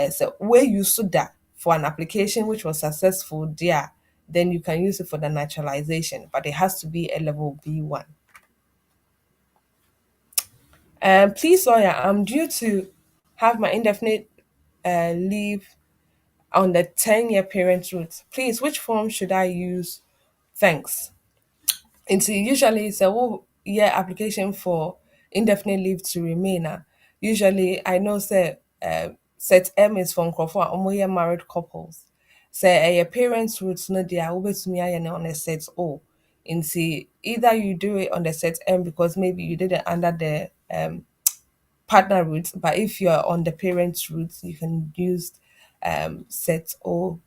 so where you sue that for an application which was successful, dear, then you can use it for the naturalization, but it has to be a level B1. Please, lawyer, I'm due to have my indefinite leave on the 10-year parent route. Please, which form should I use? Thanks. And so usually it's a whole year application for indefinite leave to remain. Usually I know say set M is from for year married couples. Say your parents roots no they are over to me on a set O. And see either you do it on the set M because maybe you did it under the partner route, but if you're on the parents route, you can use set O.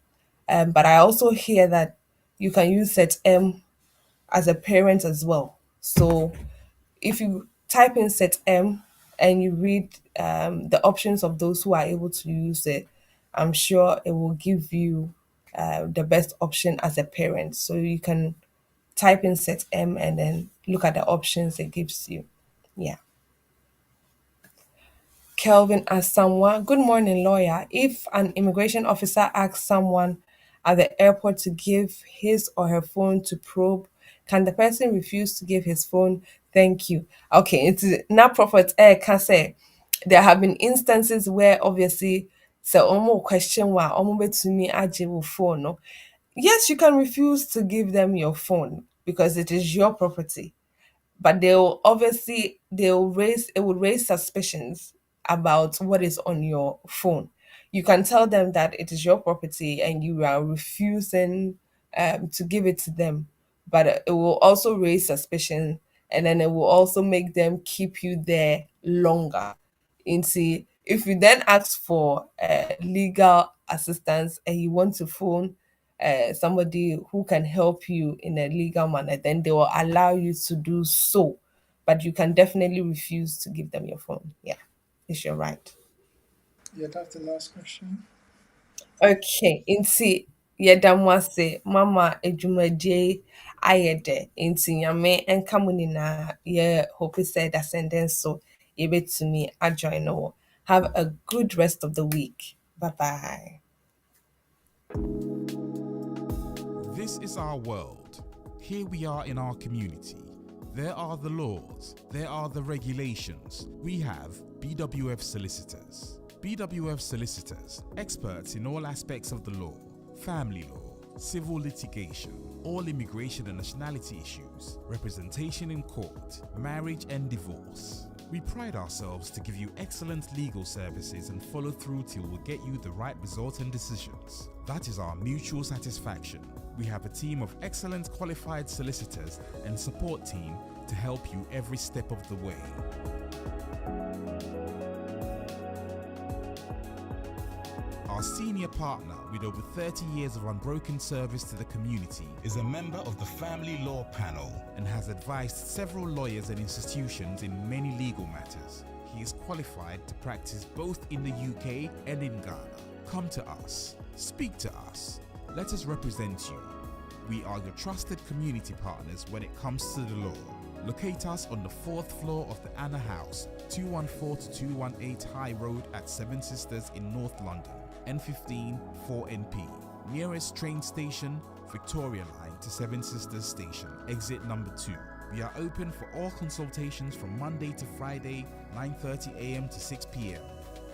But I also hear that you can use set M as a parent as well. So if you type in set M and you read the options of those who are able to use it, I'm sure it will give you the best option as a parent. So you can type in set M and then look at the options it gives you. Yeah. Kelvin asks someone, good morning, lawyer. If an immigration officer asks someone at the airport to give his or her phone to probe, can the person refuse to give his phone? Thank you. Okay, it's not prophet can say there have been instances where obviously so almost question why almost to me will phone. No? Yes, you can refuse to give them your phone because it is your property, but they'll raise it would raise suspicions about what is on your phone. You can tell them that it is your property and you are refusing to give it to them, but it will also raise suspicion, and then it will also make them keep you there longer. Into if you then ask for legal assistance and you want to phone somebody who can help you in a legal manner, then they will allow you to do so. But you can definitely refuse to give them your phone. Yeah, it's your right. Yeah, that's the last question. Okay, nti yɛda mo ase mama edwumadie ayɛ dɛ nti nyame nka mo nyinaa yɛ hope sɛ dasɛndɛn so yɛbɛtumi ajoin no. Have a good rest of the week. Bye bye. This is our world. Here we are in our community. There are the laws. There are the regulations. We have BWF Solicitors. BWF Solicitors, experts in all aspects of the law, family law, civil litigation, all immigration and nationality issues, representation in court, marriage and divorce. We pride ourselves to give you excellent legal services and follow through till we get you the right result and decisions. That is our mutual satisfaction. We have a team of excellent qualified solicitors and support team to help you every step of the way. Our senior partner, with over 30 years of unbroken service to the community, is a member of the Family Law Panel and has advised several lawyers and institutions in many legal matters. He is qualified to practice both in the UK and in Ghana. Come to us. Speak to us. Let us represent you. We are your trusted community partners when it comes to the law. Locate us on the 4th floor of the Anna House, 214 to 218 High Road at Seven Sisters in North London, N15 4NP. Nearest train station, Victoria Line to Seven Sisters Station, exit number 2. We are open for all consultations from Monday to Friday, 9:30 a.m. to 6 p.m.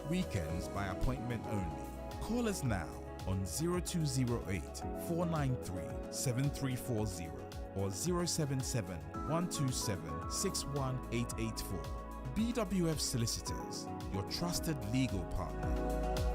Weekends by appointment only. Call us now on 0208 493 7340 or 077 127 61884. BWF Solicitors, your trusted legal partner.